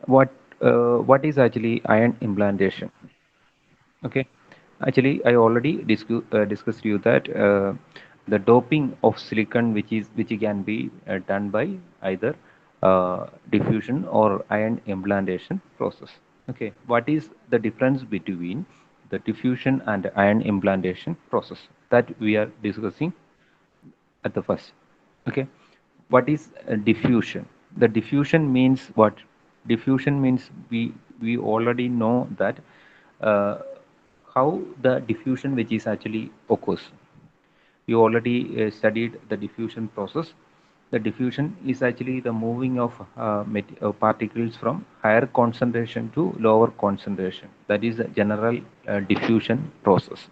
What is actually ion implantation? Okay, actually I already discussed you that the doping of silicon, which can be done by either diffusion or ion implantation process. Okay, what is the difference between the diffusion and ion implantation process that we are discussing at the first? Okay, what is diffusion? The diffusion means what? Diffusion means we already know that uh, how the diffusion which is actually occurs. You already studied the diffusion process. The diffusion is actually the moving of particles from higher concentration to lower concentration. That is the general diffusion process.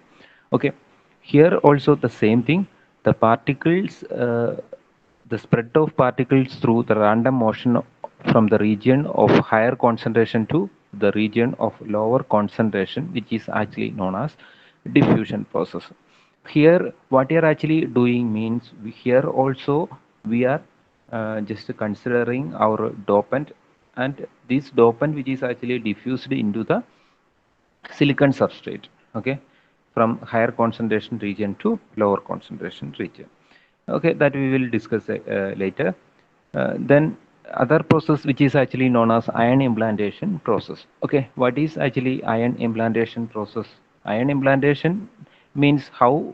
Okay, here also the same thing. The particles, the spread of particles through the random motion from the region of higher concentration to the region of lower concentration, which is actually known as diffusion process. Here what you are actually doing means here also we are just considering our dopant, and this dopant which is actually diffused into the silicon substrate, okay, from higher concentration region to lower concentration region. Okay, that we will discuss later. Then other process which is actually known as ion implantation process. Okay, what is actually ion implantation process? Ion implantation means how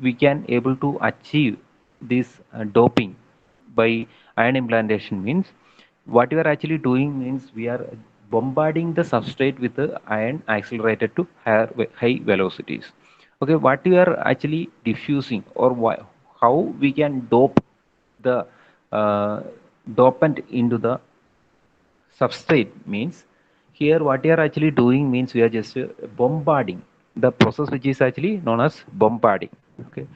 we can able to achieve this doping by ion implantation. Means what we are actually doing means we are bombarding the substrate with the ion accelerated to high velocities. Okay, what we are actually diffusing, or how we can dope the uh, dopant into the substrate means here what we are actually doing means we are just bombarding the process which is actually known as bombarding. Okay,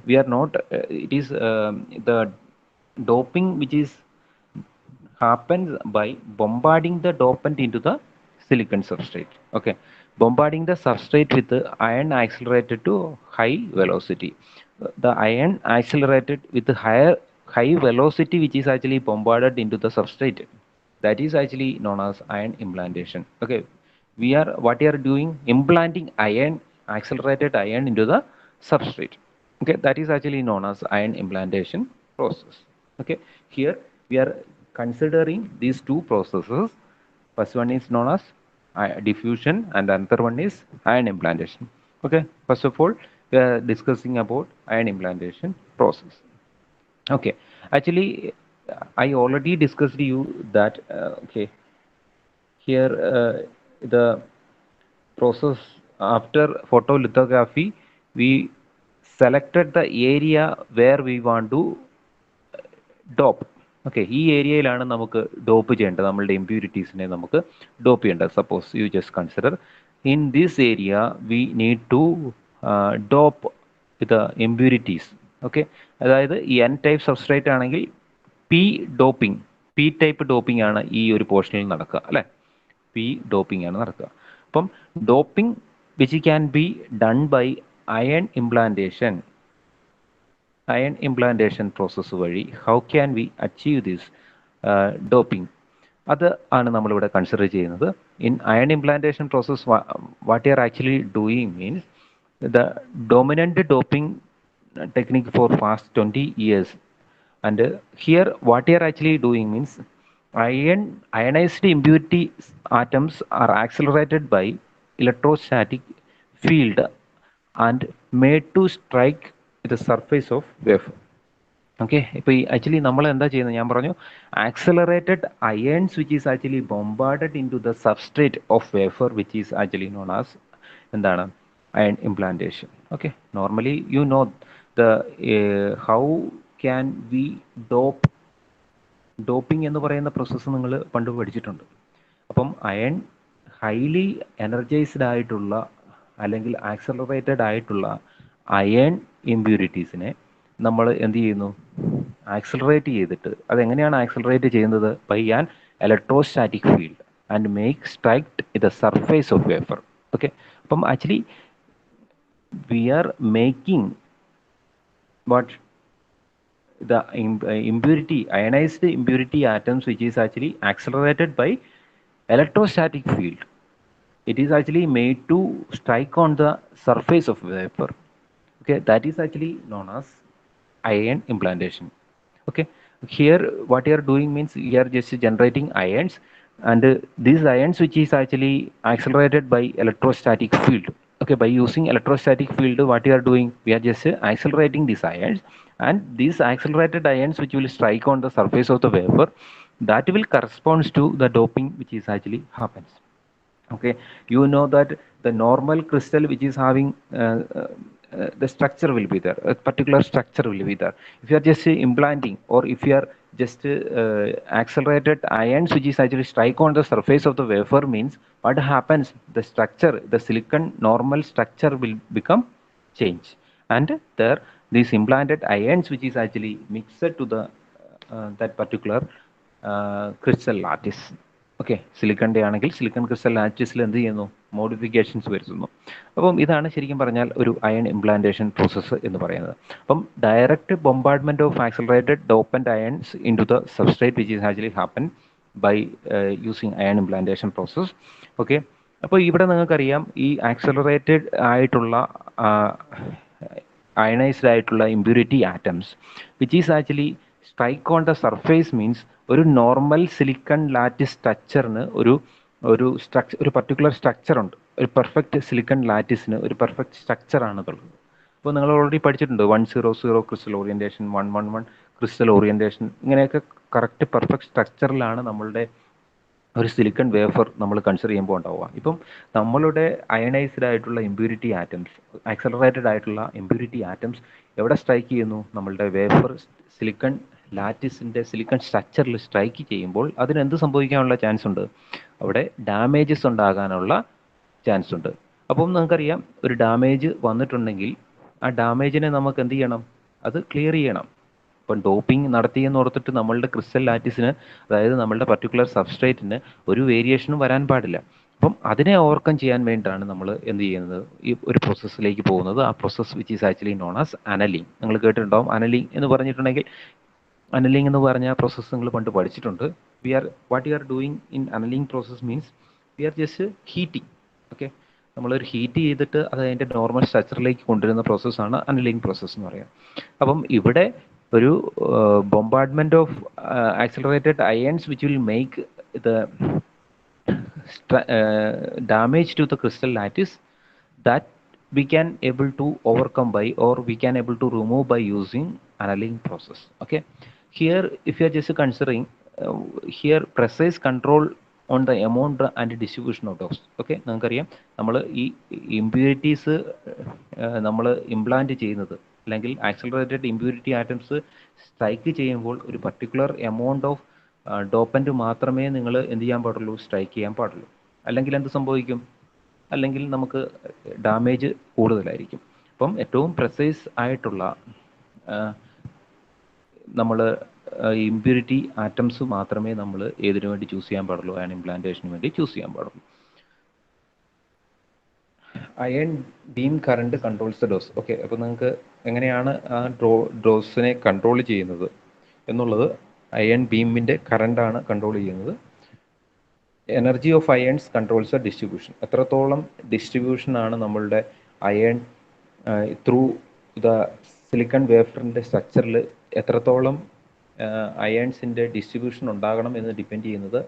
we are not it is the doping which is happens by bombarding the dopant into the silicon substrate. Okay, bombarding the substrate with the ion accelerated to high velocity. The ion accelerated with high velocity which is actually bombarded into the substrate, that is actually known as ion implantation. Okay, we are what we are doing, implanting ion, accelerated ion into the substrate. Okay, that is actually known as ion implantation process. Okay, here we are considering these two processes. First one is known as diffusion and another one is ion implantation. Okay, first of all we are discussing about ion implantation process. Okay, actually I already discussed you that okay, here the process after photolithography, we selected the area where we want to dope. Okay, ഈ ഏരിയയിലാണ് നമുക്ക് dope ചെയ്യേണ്ടത്, നമ്മളുടെ ഇമ്പ്യൂരിറ്റീസിനെ നമുക്ക് dope ചെയ്യേണ്ടത്. Suppose you just consider in this area we need to dope with impurities. Okay, അതായത് n type substrate ആണെങ്കിൽ p doping, p type doping ആണ് ഈ ഒരു പോർഷനിൽ നടക്കുക, അല്ലേ? പി ഡോപ്പിംഗ് ആണ് നടക്കുക. അപ്പം doping which can be done by ion implantation, ion implantation process വഴി how can we achieve this doping, അത് ആണ് നമ്മളിവിടെ കൺസിഡർ ചെയ്യുന്നത്. In ion implantation process what you are actually doing means the dominant doping technique for past 20 years, and here what you are actually doing means ionized impurity atoms are accelerated by electrostatic field and made to strike the surface of wafer. Okay, ഇപ്പോൾ ഈ actually നമ്മൾ എന്താ ചെയ്യുന്നത്, ഞാൻ പറഞ്ഞു accelerated ions which is actually bombarded into the substrate of wafer which is actually known as എന്താണ്, ion implantation. Okay, normally you know the how can we dope, doping എന്ന് പറയുന്ന പ്രോസസ്സ് നിങ്ങൾ പണ്ട് പഠിച്ചിട്ടുണ്ട്. അപ്പം അയൺ ഹൈലി എനർജൈസ്ഡ് ആയിട്ടുള്ള അല്ലെങ്കിൽ accelerated ആയിട്ടുള്ള അയൺ ഇമ്പ്യൂരിറ്റീസിനെ നമ്മൾ എന്ത് ചെയ്യുന്നു, ആക്സലറേറ്റ് ചെയ്തിട്ട്, അതെങ്ങനെയാണ് ആക്സലറേറ്റ് ചെയ്യുന്നത്, by an electrostatic field and make strike the surface of wafer. Okay, അപ്പം actually we are making what the impurity, ionized impurity atoms which is actually accelerated by electrostatic field. It is actually made to strike on the surface of vapor. Okay, that is actually known as ion implantation. Okay, here what you are doing means you are just generating ions, and these ions which is actually accelerated by electrostatic field. Okay, by using electrostatic field, what you are doing, we are just accelerating these ions, and these accelerated ions which will strike on the surface of the vapor, that will corresponds to the doping which is actually happens. Okay, you know that the normal crystal which is having the structure will be there, a particular structure will be there. If you are just implanting, or if you are just accelerated ions which is actually strike on the surface of the wafer, means what happens, the structure, the silicon normal structure will become change, and there these implanted ions which is actually mixed to the that particular crystal lattice. Okay, സിലിക്കണിൻ്റെ ആണെങ്കിൽ silicon crystal ലാറ്റിസിൽ എന്ത് ചെയ്യുന്നു, modifications വരുത്തുന്നു. അപ്പം ഇതാണ് ശരിക്കും പറഞ്ഞാൽ ഒരു അയൺ ഇംപ്ലാന്റേഷൻ പ്രോസസ്സ് എന്ന് പറയുന്നത്. അപ്പം direct bombardment of accelerated dopant ions into the substrate which is actually happen by using ion implantation process. Okay, അപ്പോൾ ഇവിടെ നിങ്ങൾക്കറിയാം ഈ ആക്സലറേറ്റഡ് ആയിട്ടുള്ള അയണൈസ്ഡ് ആയിട്ടുള്ള impurity atoms which is actually strike on the surface means ഒരു normal silicon lattice സ്ട്രക്ചറിന് ഒരു particular structure ഉണ്ട്. ഒരു പെർഫെക്റ്റ് സിലിക്കൺ ലാറ്റിസിന് ഒരു പെർഫെക്റ്റ് സ്ട്രക്ചറാണ് ഉള്ളത്. അപ്പോൾ നിങ്ങൾ ഓൾറെഡി പഠിച്ചിട്ടുണ്ട് 100 ക്രിസ്റ്റൽ ഓറിയൻറ്റേഷൻ, 111 ക്രിസ്റ്റൽ ഓറിയൻറ്റേഷൻ, ഇങ്ങനെയൊക്കെ കറക്റ്റ് പെർഫെക്റ്റ് സ്ട്രക്ചറിലാണ് നമ്മളുടെ ഒരു സിലിക്കൺ വേഫർ നമ്മൾ കൺസിഡർ ചെയ്യുമ്പോൾ ഉണ്ടാവുക. ഇപ്പം നമ്മളുടെ അയണൈസ്ഡ് ആയിട്ടുള്ള ഇമ്പ്യൂരിറ്റി ആറ്റംസ്, ആക്സലറേറ്റഡ് ആയിട്ടുള്ള ഇമ്പ്യൂരിറ്റി ആറ്റംസ് എവിടെ സ്ട്രൈക്ക് ചെയ്യുന്നു, നമ്മളുടെ വേഫർ സിലിക്കൺ ലാറ്റിസിൻ്റെ സിലിക്കൺ സ്ട്രക്ചറിൽ സ്ട്രൈക്ക് ചെയ്യുമ്പോൾ അതിന് എന്ത് സംഭവിക്കാനുള്ള ചാൻസ് ഉണ്ട്, അവിടെ ഡാമേജസ് ഉണ്ടാകാനുള്ള ചാൻസ് ഉണ്ട്. അപ്പം നമുക്കറിയാം ഒരു ഡാമേജ് വന്നിട്ടുണ്ടെങ്കിൽ ആ ഡാമേജിനെ നമുക്ക് എന്ത് ചെയ്യണം, അത് ക്ലിയർ ചെയ്യണം. ഇപ്പം ഡോപ്പിംഗ് നടത്തിയെന്ന് ഓർത്തിട്ട് നമ്മളുടെ ക്രിസ്റ്റൽ ലാറ്റിസിന്, അതായത് നമ്മളുടെ പർട്ടിക്കുലർ സബ്സ്ട്രേറ്റിന് ഒരു വേരിയേഷനും വരാൻ പാടില്ല. അപ്പം അതിനെ ഓവർകം ചെയ്യാൻ വേണ്ടിയിട്ടാണ് നമ്മൾ എന്ത് ചെയ്യുന്നത്, ഈ ഒരു പ്രോസസ്സിലേക്ക് പോകുന്നത്. ആ process which is actually known as annealing. നിങ്ങൾ കേട്ടിട്ടുണ്ടാവും അനലിങ് എന്ന് പറഞ്ഞിട്ടുണ്ടെങ്കിൽ. അനലിങ് എന്ന് പറഞ്ഞ പ്രോസസ്സ് നിങ്ങൾ പണ്ട് പഠിച്ചിട്ടുണ്ട്. What you are doing in annealing process means we are just heating. Okay, നമ്മളൊരു ഹീറ്റ് ചെയ്തിട്ട് അത് അതിൻ്റെ നോർമൽ സ്ട്രക്ചറിലേക്ക് കൊണ്ടുവരുന്ന പ്രോസസ്സാണ് അനലിങ് പ്രോസസ്സ് എന്ന് പറയുക. അപ്പം ഇവിടെ ഒരു bombardment of accelerated ions which will make the damage to the crystal lattice, that we can able to overcome by, or we can able to remove by using annealing process. Okay, here if you are just considering here precise control on the amount and distribution of dose. Okay, നമുക്കറിയാം നമ്മൾ ഈ impurities നമ്മൾ implant ചെയ്യുന്നത്, അല്ലെങ്കിൽ accelerated impurity atoms strike ചെയ്യുമ്പോൾ ഒരു particular amount of ഡോപ്പൻറ്റ് മാത്രമേ നിങ്ങൾ എന്ത് ചെയ്യാൻ പാടുള്ളൂ, സ്ട്രൈക്ക് ചെയ്യാൻ പാടുള്ളൂ. അല്ലെങ്കിൽ എന്ത് സംഭവിക്കും, അല്ലെങ്കിൽ നമുക്ക് ഡാമേജ് കൂടുതലായിരിക്കും. അപ്പം ഏറ്റവും പ്രിസൈസ് ആയിട്ടുള്ള നമ്മൾ ഇമ്പ്യൂരിറ്റി ആറ്റംസ് മാത്രമേ നമ്മൾ ഏതിനു വേണ്ടി ചൂസ് ചെയ്യാൻ പാടുള്ളൂ, അയൺ ഇംപ്ലാന്റേഷന് വേണ്ടി ചൂസ് ചെയ്യാൻ പാടുള്ളൂ. Iron beam current controls the dose. Okay, അപ്പോൾ നിങ്ങൾക്ക് എങ്ങനെയാണ് ആ ഡോസിനെ കൺട്രോൾ ചെയ്യുന്നത് എന്നുള്ളത്, അയൺ ബീമിൻ്റെ കറണ്ടാണ് കൺട്രോൾ ചെയ്യുന്നത്. Energy of ions controls the distribution. എത്രത്തോളം ഡിസ്ട്രിബ്യൂഷനാണ് നമ്മളുടെ അയൺ ത്രൂ ദ സിലിക്കൺ വേഫറിൻ്റെ സ്ട്രക്ചറിൽ എത്രത്തോളം അയൺസിൻ്റെ ഡിസ്ട്രിബ്യൂഷൻ ഉണ്ടാകണം എന്ന് ഡിപ്പെൻഡ് ചെയ്യുന്നത്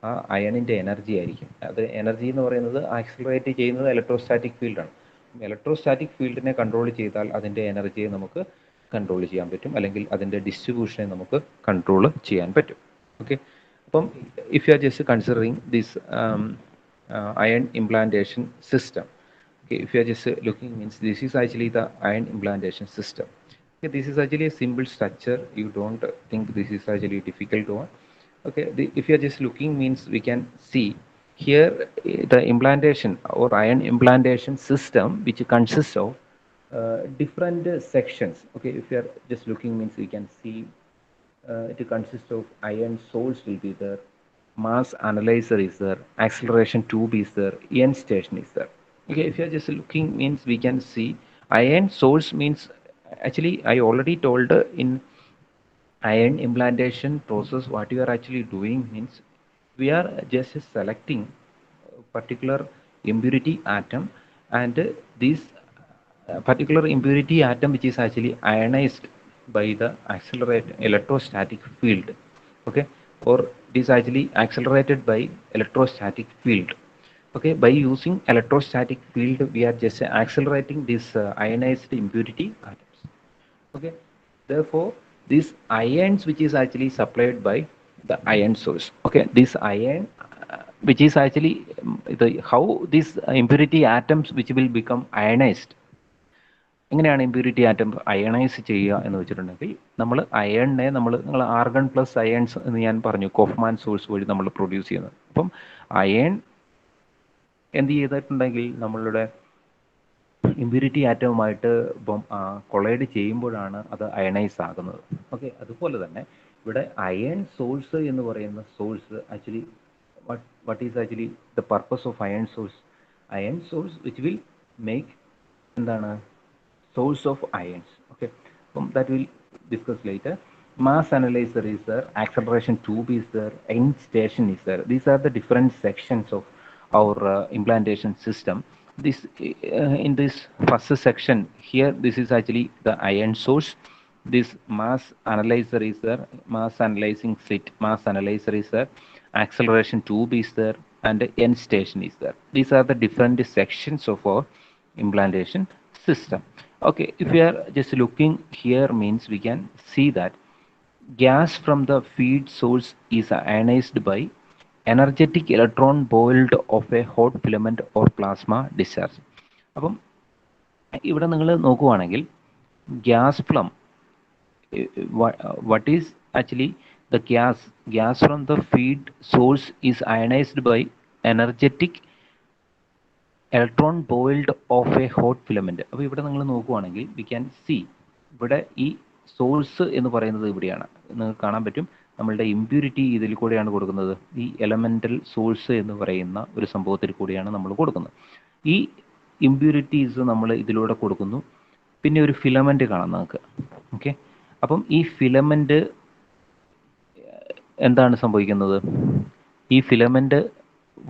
ആ അയണിൻ്റെ എനർജി ആയിരിക്കും. അത് എനർജി എന്ന് പറയുന്നത് ആക്സിലറേറ്റ് ചെയ്യുന്നത് ഇലക്ട്രോസ്റ്റാറ്റിക് ഫീൽഡാണ്. ഇലക്ട്രോസ്റ്റാറ്റിക് ഫീൽഡിനെ കൺട്രോൾ ചെയ്താൽ അതിൻ്റെ എനർജിയെ നമുക്ക് കൺട്രോൾ ചെയ്യാൻ പറ്റും, അല്ലെങ്കിൽ അതിൻ്റെ ഡിസ്ട്രിബ്യൂഷനെ നമുക്ക് കൺട്രോൾ ചെയ്യാൻ പറ്റും. ഓക്കെ, അപ്പം if you are just considering this iron implantation system. Okay, if you are just looking, means this is actually the iron implantation system. Okay, this is actually a simple structure. You don't think this is actually difficult one. Okay, if you are just looking, means we can see here the implantation or iron implantation system, which consists of different sections. Okay, if you are just looking, means we can see it consists of iron source will be there, mass analyzer is there, acceleration tube is there, end station is there. Okay, if you are just looking, means we can see iron source means, actually I already told in iron implantation process what you are actually doing means we are just selecting particular impurity atom, and this particular impurity atom which is actually ionized by the accelerate electrostatic field, okay, or it is actually accelerated by electrostatic field. Okay, by using electrostatic field we are just accelerating this ionized impurity atoms. Okay, therefore these ions which is actually supplied by the ion source, okay, this ion which is actually the how these impurity atoms which will become ionized. എങ്ങനെയാണ് impurity atom ionise ചെയ്യുക എന്ന് വെച്ചിട്ടുണ്ടെങ്കിൽ നമ്മൾ അയണിനെ നിങ്ങൾ argon plus ions എന്ന് ഞാൻ പറഞ്ഞു Kaufmann source വഴി നമ്മൾ പ്രൊഡ്യൂസ് ചെയ്യുന്നത്. അപ്പം അയൺ എന്ത് ചെയ്തിട്ടുണ്ടെങ്കിൽ നമ്മളുടെ ഇമ്പ്യൂരിറ്റി ആറ്റവുമായിട്ട് കൊളൈഡ് ചെയ്യുമ്പോഴാണ് അത് അയണൈസ് ആകുന്നത്. ഓക്കെ, അതുപോലെ തന്നെ ഇവിടെ അയൺ സോഴ്സ് എന്ന് പറയുന്ന source actually what is actually the purpose of iron source? Iron source which will make എന്താണ് source of ions. Okay, that will discuss later. Mass analyzer is there, acceleration tube is there, end station is there. These are the different sections of our implantation system. This in this first section here, this is actually the ion source. This mass analyzer is there, mass analyzing slit, mass analyzer is there, acceleration tube is there, and end station is there. These are the different sections of our implantation system. Okay, if we are just looking here means we can see that gas from the feed source is ionized by energetic electron boiled of a hot filament or plasma discharge. അപ്പം ഇവിടെ നിങ്ങൾ നോക്കുവാണെങ്കിൽ gas plum, what is actually the gas from the feed source is ionized by energetic electron boiled of A hot filament. അപ്പോൾ ഇവിടെ നിങ്ങൾ നോക്കുവാണെങ്കിൽ V can C ഇവിടെ ഈ സോഴ്സ് എന്ന് പറയുന്നത് ഇവിടെയാണ്. നിങ്ങൾക്ക് കാണാൻ പറ്റും നമ്മളുടെ ഇമ്പ്യൂരിറ്റി ഇതിൽ കൂടെയാണ് കൊടുക്കുന്നത്. ഈ എലമെന്റൽ സോഴ്സ് എന്ന് പറയുന്ന ഒരു സംഭവത്തിൽ കൂടിയാണ് നമ്മൾ കൊടുക്കുന്നത്. ഈ ഇമ്പ്യൂരിറ്റീസ് നമ്മൾ ഇതിലൂടെ കൊടുക്കുന്നു. പിന്നെ ഒരു ഫിലമെന്റ് കാണാം നമുക്ക്. ഓക്കെ, അപ്പം ഈ ഫിലമെന്റ് എന്താണ് സംഭവിക്കുന്നത്? ഈ ഫിലമെന്റ്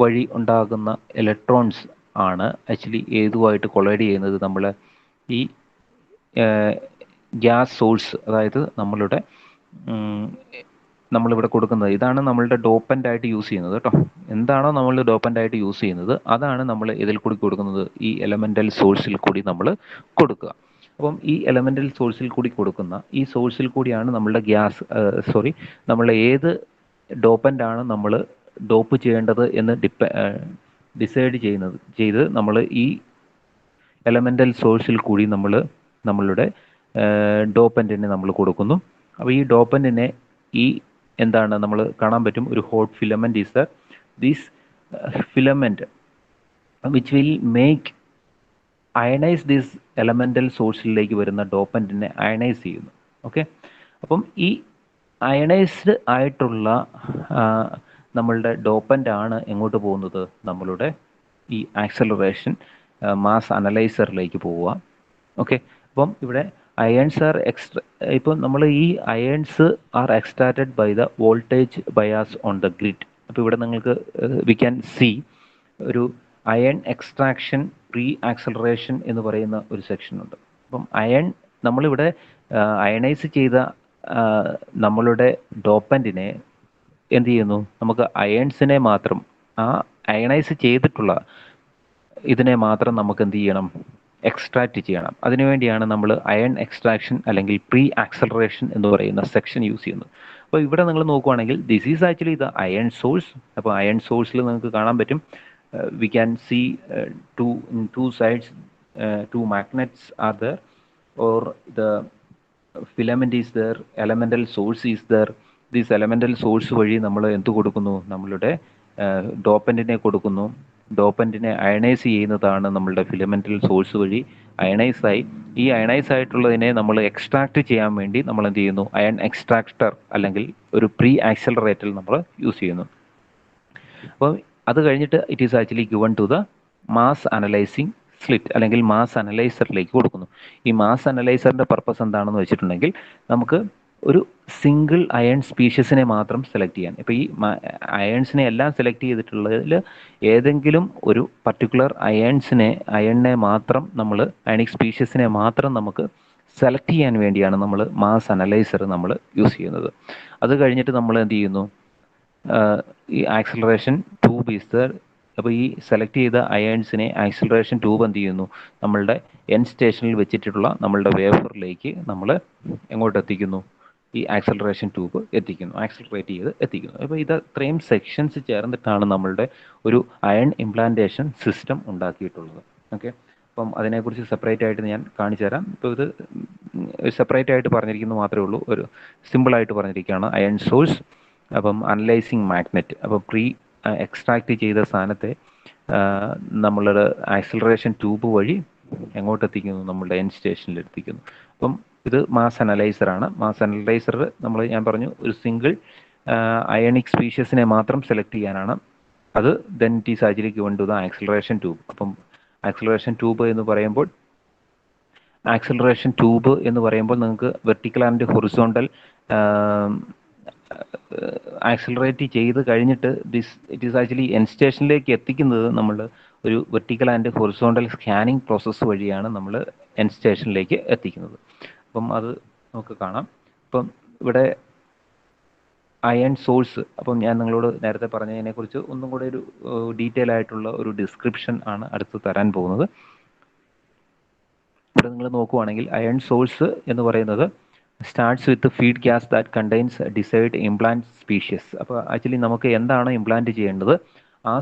വഴി ഉണ്ടാകുന്ന ഇലക്ട്രോൺസ് ആണ് ആക്ച്വലി ഏതുമായിട്ട് കൊളൈഡ് ചെയ്യുന്നത്? നമ്മൾ ഈ ഗ്യാസ് സോഴ്സ്, അതായത് നമ്മളിവിടെ കൊടുക്കുന്നത് ഇതാണ് നമ്മളുടെ ഡോപ്പൻ്റ് ആയിട്ട് യൂസ് ചെയ്യുന്നത് കേട്ടോ. എന്താണോ നമ്മൾ ഡോപ്പൻ്റ് ആയിട്ട് യൂസ് ചെയ്യുന്നത് അതാണ് നമ്മൾ ഇതിൽ കൂടി കൊടുക്കുന്നത്, ഈ എലമെൻ്റൽ സോഴ്സിൽ കൂടി നമ്മൾ കൊടുക്കുക. അപ്പം ഈ എലമെൻ്റൽ സോഴ്സിൽ കൂടി കൊടുക്കുന്ന ഈ സോഴ്സിൽ കൂടിയാണ് നമ്മളുടെ നമ്മളുടെ ഏത് ഡോപ്പൻ്റ് ആണ് നമ്മൾ ഡോപ്പ് ചെയ്യേണ്ടത് എന്ന് ഡിസൈഡ് ചെയ്ത് നമ്മൾ ഈ എലമെൻ്റൽ സോഴ്സിൽ കൂടി നമ്മളുടെ ഡോപ്പൻറ്റിനെ നമ്മൾ കൊടുക്കുന്നു. അപ്പോൾ ഈ ഡോപ്പൻറ്റിനെ എന്താണ് നമ്മൾ കാണാൻ പറ്റും, ഒരു hot filament is this filament which will make ionise this elemental സോഴ്സിലേക്ക് വരുന്ന ഡോപ്പൻറ്റിനെ അയണൈസ് ചെയ്യുന്നു. ഓക്കെ, അപ്പം ഈ അയണൈസ്ഡ് ആയിട്ടുള്ള നമ്മളുടെ ഡോപ്പൻ്റ് ആണ് എങ്ങോട്ട് പോകുന്നത്? നമ്മളുടെ ഈ ആക്സലറേഷൻ മാസ് അനലൈസറിലേക്ക് പോവുക. ഓക്കെ, അപ്പം ഇവിടെ അയൺസ് ആർ ഇപ്പം നമ്മൾ ഈ ions are extracted by the voltage bias on the grid. അപ്പോൾ ഇവിടെ നിങ്ങൾക്ക് വി ക്യാൻ സി ഒരു അയൺ എക്സ്ട്രാക്ഷൻ പ്രീ ആക്സലറേഷൻ എന്ന് പറയുന്ന ഒരു സെക്ഷൻ ഉണ്ട്. അപ്പം നമ്മളിവിടെ അയണൈസ് ചെയ്ത നമ്മളുടെ ഡോപ്പൻറ്റിനെ എന്ത് ചെയ്യുന്നു? നമുക്ക് അയൺസിനെ മാത്രം, ആ അയണൈസ് ചെയ്തിട്ടുള്ള ഇതിനെ മാത്രം നമുക്ക് എന്ത് ചെയ്യണം? എക്സ്ട്രാക്റ്റ് ചെയ്യണം. അതിനുവേണ്ടിയാണ് നമ്മൾ അയൺ എക്സ്ട്രാക്ഷൻ അല്ലെങ്കിൽ പ്രീ ആക്സലറേഷൻ എന്ന് പറയുന്ന സെക്ഷൻ യൂസ് ചെയ്യുന്നത്. അപ്പോൾ ഇവിടെ നിങ്ങൾ നോക്കുവാണെങ്കിൽ this is actually the iron source. അപ്പോൾ അയൺ സോഴ്സിൽ നിങ്ങൾക്ക് കാണാൻ പറ്റും we can C two sides, two magnets are there, or the filament is there, elemental source is there. This elemental source വഴി നമ്മൾ എന്ത് കൊടുക്കുന്നു? നമ്മളുടെ ഡോപ്പൻറ്റിനെ കൊടുക്കുന്നു. ഡോപ്പൻറ്റിനെ അയണൈസ് ചെയ്യുന്നതാണ് നമ്മളുടെ ഫിലമെൻ്റൽ സോഴ്സ് വഴി അയണൈസായി. ഈ അയണൈസ് ആയിട്ടുള്ളതിനെ നമ്മൾ എക്സ്ട്രാക്ട് ചെയ്യാൻ വേണ്ടി നമ്മൾ എന്ത് ചെയ്യുന്നു? അയൺ എക്സ്ട്രാക്ടർ അല്ലെങ്കിൽ ഒരു പ്രീ ആക്സലറേറ്റർ നമ്മൾ യൂസ് ചെയ്യുന്നു. അപ്പോൾ അത് കഴിഞ്ഞിട്ട് it is actually given to the mass analysing slit അല്ലെങ്കിൽ മാസ് അനലൈസറിലേക്ക് കൊടുക്കുന്നു. ഈ മാസ് അനലൈസറിൻ്റെ പർപ്പസ് എന്താണെന്ന് വെച്ചിട്ടുണ്ടെങ്കിൽ നമുക്ക് ഒരു സിംഗിൾ അയൺ സ്പീഷ്യസിനെ മാത്രം സെലക്ട് ചെയ്യാൻ. ഇപ്പോൾ ഈ അയൺസിനെ എല്ലാം സെലക്ട് ചെയ്തിട്ടുള്ളതിൽ ഏതെങ്കിലും ഒരു പർട്ടിക്കുലർ അയണിനെ മാത്രം നമ്മൾ അയണിക് സ്പീഷ്യസിനെ മാത്രം നമുക്ക് സെലക്ട് ചെയ്യാൻ വേണ്ടിയാണ് നമ്മൾ മാസ് അനലൈസർ നമ്മൾ യൂസ് ചെയ്യുന്നത്. അത് കഴിഞ്ഞിട്ട് നമ്മൾ എന്ത് ചെയ്യുന്നു, ഈ ആക്സിലറേഷൻ ട്യൂബ് ഈസ് ദർ. അപ്പോൾ ഈ സെലക്ട് ചെയ്ത അയൺസിനെ ആക്സിലറേഷൻ ട്യൂബ് എന്ത് ചെയ്യുന്നു, നമ്മളുടെ എൻ സ്റ്റേഷനിൽ വെച്ചിട്ടുള്ള നമ്മളുടെ വേഫറിലേക്ക് നമ്മൾ എങ്ങോട്ട് എത്തിക്കുന്നു, ഈ ആക്സിലറേഷൻ ട്യൂബ് എത്തിക്കുന്നു, ആക്സിലറേറ്റ് ചെയ്ത് എത്തിക്കുന്നു. അപ്പോൾ ഇത് ഇത്രയും സെക്ഷൻസ് ചേർന്നിട്ടാണ് നമ്മളുടെ ഒരു അയൺ ഇംപ്ലാന്റേഷൻ സിസ്റ്റം ഉണ്ടാക്കിയിട്ടുള്ളത്. ഓക്കെ, അപ്പം അതിനെക്കുറിച്ച് സെപ്പറേറ്റ് ആയിട്ട് ഞാൻ കാണിച്ചു തരാം. ഇപ്പോൾ ഇത് സെപ്പറേറ്റ് ആയിട്ട് പറഞ്ഞിരിക്കുന്നത് മാത്രമേ ഉള്ളൂ, ഒരു സിമ്പിളായിട്ട് പറഞ്ഞിരിക്കുകയാണ് അയൺ സോഴ്സ്. അപ്പം അനലൈസിങ് മാഗ്നറ്റ്, അപ്പോൾ എക്സ്ട്രാക്ട് ചെയ്ത സാധനത്തെ നമ്മളുടെ ആക്സിലറേഷൻ ട്യൂബ് വഴി എങ്ങോട്ട് എത്തിക്കുന്നു, നമ്മളുടെ എൻ സ്റ്റേഷനിൽ എത്തിക്കുന്നു. അപ്പം ഇത് മാസ് അനലൈസറാണ്. മാസ് അനലൈസർ ഞാൻ പറഞ്ഞു ഒരു സിംഗിൾ അയണിക് സ്പീഷ്യസിനെ മാത്രം സെലക്ട് ചെയ്യാനാണ്. അത് then it is actually given to the acceleration tube. അപ്പം ആക്സിലറേഷൻ ട്യൂബ് എന്ന് പറയുമ്പോൾ നിങ്ങൾക്ക് വെർട്ടിക്കൽ ആൻഡ് ഹൊറിസോണ്ടൽ ആക്സിലറേറ്റ് ചെയ്ത് കഴിഞ്ഞിട്ട് ഇറ്റ് ഈസ് ആക്ച്വലി എൻ സ്റ്റേഷനിലേക്ക് എത്തിക്കുന്നത് നമ്മൾ ഒരു vertical and horizontal scanning process വഴിയാണ് നമ്മൾ എൻ സ്റ്റേഷനിലേക്ക് എത്തിക്കുന്നത്. അപ്പം അത് നമുക്ക് കാണാം. അപ്പം ഇവിടെ അയൺ സോഴ്സ്, അപ്പം ഞാൻ നിങ്ങളോട് നേരത്തെ പറഞ്ഞതിനെക്കുറിച്ച് ഒന്നും കൂടെ ഒരു ഡീറ്റെയിൽ ആയിട്ടുള്ള ഒരു ഡിസ്ക്രിപ്ഷൻ ആണ് അടുത്ത് തരാൻ പോകുന്നത്. ഇവിടെ നിങ്ങൾ നോക്കുവാണെങ്കിൽ അയൺ സോഴ്സ് എന്ന് പറയുന്നത് starts with feed gas that contains decide implant species. അപ്പോൾ ആക്ച്വലി നമുക്ക് എന്താണ് ഇംപ്ലാന്റ് ചെയ്യേണ്ടത്, ആ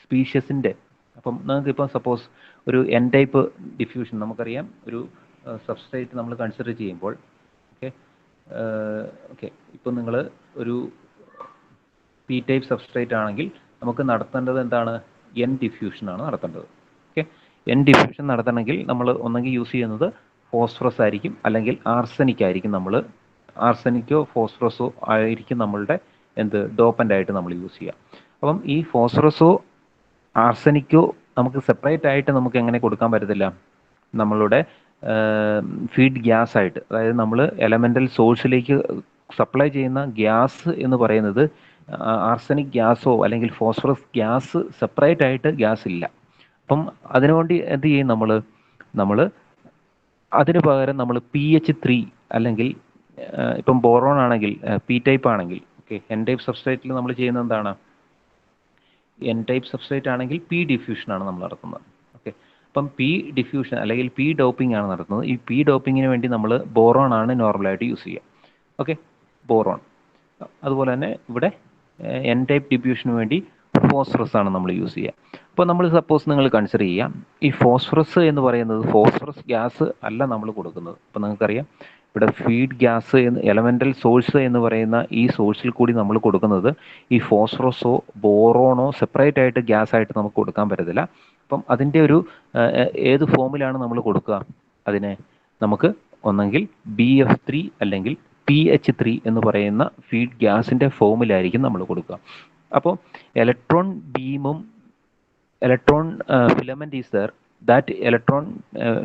സ്പീഷ്യസിൻ്റെ അപ്പം നമുക്കിപ്പോൾ സപ്പോസ് ഒരു എൻ ടൈപ്പ് ഡിഫ്യൂഷൻ നമുക്കറിയാം, ഒരു സബ്സ്ട്രേറ്റ് നമ്മൾ കൺസിഡർ ചെയ്യുമ്പോൾ ഓക്കെ ഇപ്പോൾ നിങ്ങൾ ഒരു പി ടൈപ്പ് സബ്സ്ട്രേറ്റ് ആണെങ്കിൽ നമുക്ക് നടത്തേണ്ടത് എന്താണ്, എൻ ഡിഫ്യൂഷനാണ് നടത്തേണ്ടത്. ഓക്കെ, എൻ ഡിഫ്യൂഷൻ നടത്തണമെങ്കിൽ നമ്മൾ ഒന്നെങ്കിൽ യൂസ് ചെയ്യുന്നത് ഫോസ്ഫറസ് ആയിരിക്കും, അല്ലെങ്കിൽ ആർസനിക് ആയിരിക്കും. ആർസനിക്കോ ഫോസ്ഫറസോ ആയിരിക്കും നമ്മളുടെ ഡോപ്പൻ്റ് ആയിട്ട് നമ്മൾ യൂസ് ചെയ്യുക. അപ്പം ഈ ഫോസ്ഫറസോ ആർസനിക്കോ നമുക്ക് സെപ്പറേറ്റ് ആയിട്ട് നമുക്ക് എങ്ങനെ കൊടുക്കാൻ പറ്റത്തില്ല, നമ്മളുടെ ഫീഡ് ഗ്യാസ് ആയിട്ട്. അതായത് നമ്മൾ എലമെൻ്റൽ സോഴ്സിലേക്ക് സപ്ലൈ ചെയ്യുന്ന ഗ്യാസ് എന്ന് പറയുന്നത് ആർസനിക് ഗ്യാസോ അല്ലെങ്കിൽ ഫോസ്ഫറസ് ഗ്യാസ് സെപ്പറേറ്റ് ആയിട്ട് ഗ്യാസ് ഇല്ല. അപ്പം അതിനുവേണ്ടി എന്ത് ചെയ്യും, നമ്മൾ അതിന് പകരം നമ്മൾ PH3 അല്ലെങ്കിൽ ഇപ്പം ബോറോൺ ആണെങ്കിൽ പി ടൈപ്പ് ആണെങ്കിൽ, ഓക്കെ എൻ ടൈപ്പ് സബ്സ്ട്രേറ്റിൽ നമ്മൾ ചെയ്യുന്നത് എന്താണ്, എൻ ടൈപ്പ് സബ്സ്ട്രേറ്റ് ആണെങ്കിൽ പി ഡിഫ്യൂഷനാണ് നമ്മൾ നടത്തുന്നത്. ഓക്കെ, അപ്പം പി ഡിഫ്യൂഷൻ അല്ലെങ്കിൽ പി ഡോപ്പിംഗ് ആണ് നടത്തുന്നത്. ഈ പി ഡോപ്പിങ്ങിന് വേണ്ടി നമ്മൾ ബോറോൺ ആണ് നോർമലായിട്ട് യൂസ് ചെയ്യുക. Okay, boron. അതുപോലെ തന്നെ ഇവിടെ എൻ ടൈപ്പ് ഡിഫ്യൂഷന് വേണ്ടി ഫോസ്ഫറസ് ആണ് നമ്മൾ യൂസ് ചെയ്യുക. അപ്പോൾ നമ്മൾ സപ്പോസ് നിങ്ങൾ കൺസിഡർ ചെയ്യാം, ഈ ഫോസ്ഫറസ് എന്ന് പറയുന്നത് ഫോസ്ഫറസ് ഗ്യാസ് അല്ല നമ്മൾ കൊടുക്കുന്നത്. അപ്പോൾ നിങ്ങൾക്കറിയാം ഇവിടെ ഫീഡ് ഗ്യാസ് എലമെൻ്റൽ സോഴ്സ് എന്ന് പറയുന്ന ഈ സോഴ്സിൽ കൂടി നമ്മൾ കൊടുക്കുന്നത് ഈ ഫോസ്ഫറസോ ബോറോണോ സെപ്പറേറ്റ് ആയിട്ട് ഗ്യാസ് ആയിട്ട് നമുക്ക് കൊടുക്കാൻ പറ്റത്തില്ല. അപ്പം അതിൻ്റെ ഒരു ഏത് ഫോമിലാണ് നമ്മൾ കൊടുക്കുക, അതിനെ നമുക്ക് ഒന്നെങ്കിൽ BF3 അല്ലെങ്കിൽ PH3 എന്ന് പറയുന്ന ഫീഡ് ഗ്യാസിൻ്റെ ഫോമിലായിരിക്കും നമ്മൾ കൊടുക്കുക. അപ്പോൾ electron filament is there. That electron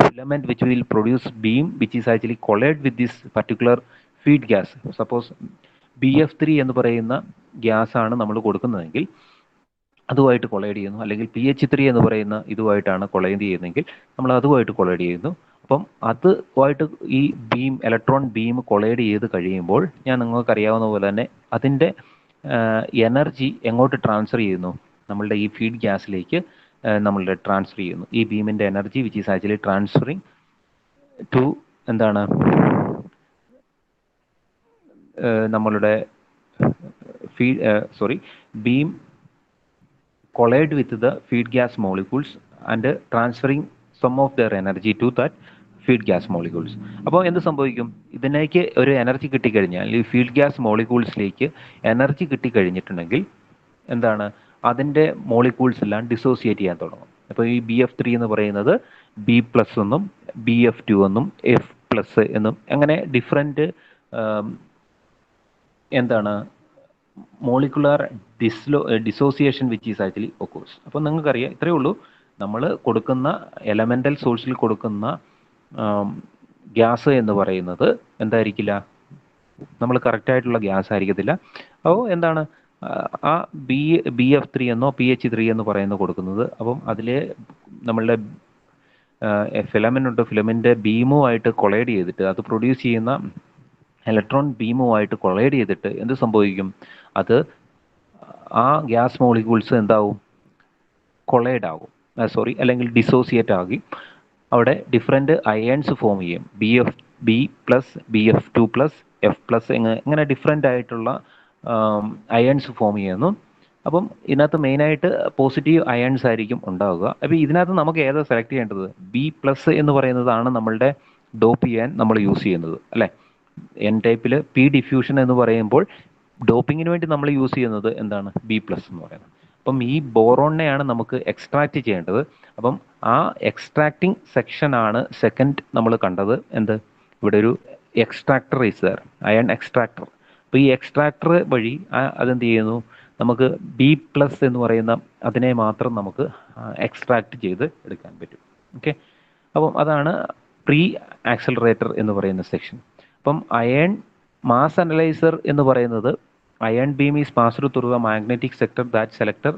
filament which will produce beam which is actually collide with this particular feed gas. Suppose BF3 എന്ന് പറയുന്ന ഗ്യാസ് ആണ് നമ്മൾ കൊടുക്കുന്നതെങ്കിൽ അതുമായിട്ട് കൊളൈഡ് ചെയ്യുന്നു, അല്ലെങ്കിൽ PH3 എന്ന് പറയുന്ന ഇതുമായിട്ടാണ് കൊളൈഡ് ചെയ്യുന്നതെങ്കിൽ നമ്മൾ അതുമായിട്ട് കൊളൈഡ് ചെയ്യുന്നു. അപ്പം അതുമായിട്ട് ഈ ഇലക്ട്രോൺ ബീം കൊളൈഡ് ചെയ്ത് കഴിയുമ്പോൾ നിങ്ങൾക്ക് അറിയാവുന്ന പോലെ തന്നെ അതിൻ്റെ എനർജി എങ്ങോട്ട് ട്രാൻസ്ഫർ ചെയ്യുന്നു, നമ്മളുടെ ഈ ഫീഡ് ഗ്യാസിലേക്ക് നമ്മളുടെ ട്രാൻസ്ഫർ ചെയ്യുന്നു. ഈ ബീമിൻ്റെ energy which is actually transferring to നമ്മളുടെ beam collide with the feed gas molecules and transferring some of their energy to that feed gas molecules. അപ്പോൾ എന്ത് സംഭവിക്കും, ഇതിലേക്ക് ഒരു എനർജി കിട്ടിക്കഴിഞ്ഞാൽ ഈ ഫീഡ് ഗ്യാസ് മോളിക്യൂൾസിലേക്ക് എനർജി കിട്ടിക്കഴിഞ്ഞിട്ടുണ്ടെങ്കിൽ എന്താണ്, അതിൻ്റെ മോളിക്യൂൾസ് എല്ലാം ഡിസോസിയേറ്റ് ചെയ്യാൻ തുടങ്ങും. അപ്പോൾ ഈ BF3 എന്ന് പറയുന്നത് B+ എന്നും BF2 എന്നും F+ എന്നും അങ്ങനെ different molecular dissociation which is actually occurs. അപ്പോൾ നിങ്ങൾക്കറിയാം ഇത്രയേ ഉള്ളൂ, നമ്മൾ കൊടുക്കുന്ന എലമെൻ്റൽ സോഴ്സിൽ കൊടുക്കുന്ന ഗ്യാസ് എന്ന് പറയുന്നത് എന്തായിരിക്കില്ല, നമ്മൾ കറക്റ്റായിട്ടുള്ള ഗ്യാസ് ആയിരിക്കത്തില്ല. അപ്പോൾ എന്താണ് ആ BF3 എന്നോ PH3 എന്ന് പറയുന്നത് കൊടുക്കുന്നത്. അപ്പം അതിൽ നമ്മളുടെ ഫിലമെൻ്റ് ഉണ്ട്, ഫിലമെൻ്റ് ബീമുമായിട്ട് കൊളൈഡ് ചെയ്തിട്ട് അത് പ്രൊഡ്യൂസ് ചെയ്യുന്ന ഇലക്ട്രോൺ ബീമുമായിട്ട് കൊളൈഡ് ചെയ്തിട്ട് എന്ത് സംഭവിക്കും, അത് ആ ഗ്യാസ് മോളിക്യൂൾസ് എന്താവും, കൊളൈഡ് ആകും, അല്ലെങ്കിൽ ഡിസോസിയേറ്റ് ആകി അവിടെ ഡിഫറെൻറ്റ് അയൺസ് ഫോം ചെയ്യും. B+, BF2+, F+, ഇങ്ങനെ ഡിഫറെൻ്റ് ആയിട്ടുള്ള അയൺസ് ഫോം ചെയ്യുന്നു. അപ്പം ഇതിനകത്ത് മെയിനായിട്ട് പോസിറ്റീവ് അയൺസ് ആയിരിക്കും ഉണ്ടാവുക. അപ്പോൾ ഇതിനകത്ത് നമുക്ക് ഏതാ സെലക്ട് ചെയ്യേണ്ടത്? B+ എന്ന് പറയുന്നതാണ് നമ്മളുടെ ഡോപ്പ് ചെയ്യാൻ നമ്മൾ യൂസ് ചെയ്യുന്നത്, അല്ലേ? എൻ ടൈപ്പിൽ പി ഡിഫ്യൂഷൻ എന്ന് പറയുമ്പോൾ ഡോപ്പിങ്ങിന് വേണ്ടി നമ്മൾ യൂസ് ചെയ്യുന്നത് എന്താണ്? B+ എന്ന് പറയുന്നത്. അപ്പം ഈ ബോറോണിനെയാണ് നമുക്ക് എക്സ്ട്രാക്റ്റ് ചെയ്യേണ്ടത്. അപ്പം ആ എക്സ്ട്രാക്റ്റിംഗ് സെക്ഷനാണ് സെക്കൻഡ് നമ്മൾ കണ്ടത്. എന്ത്? ഇവിടെ ഒരു extractor is there, iron extractor. അപ്പോൾ ഈ എക്സ്ട്രാക്ടർ വഴി അതെന്ത് ചെയ്യുന്നു, നമുക്ക് B+ എന്ന് പറയുന്ന അതിനെ മാത്രം നമുക്ക് എക്സ്ട്രാക്റ്റ് ചെയ്ത് എടുക്കാൻ പറ്റും. ഓക്കെ, അപ്പം അതാണ് പ്രീ ആക്സലറേറ്റർ എന്ന് പറയുന്ന സെക്ഷൻ. അപ്പം അയൺ മാസ് അനലൈസർ എന്ന് പറയുന്നത് iron beam is passed through the magnetic sector that selector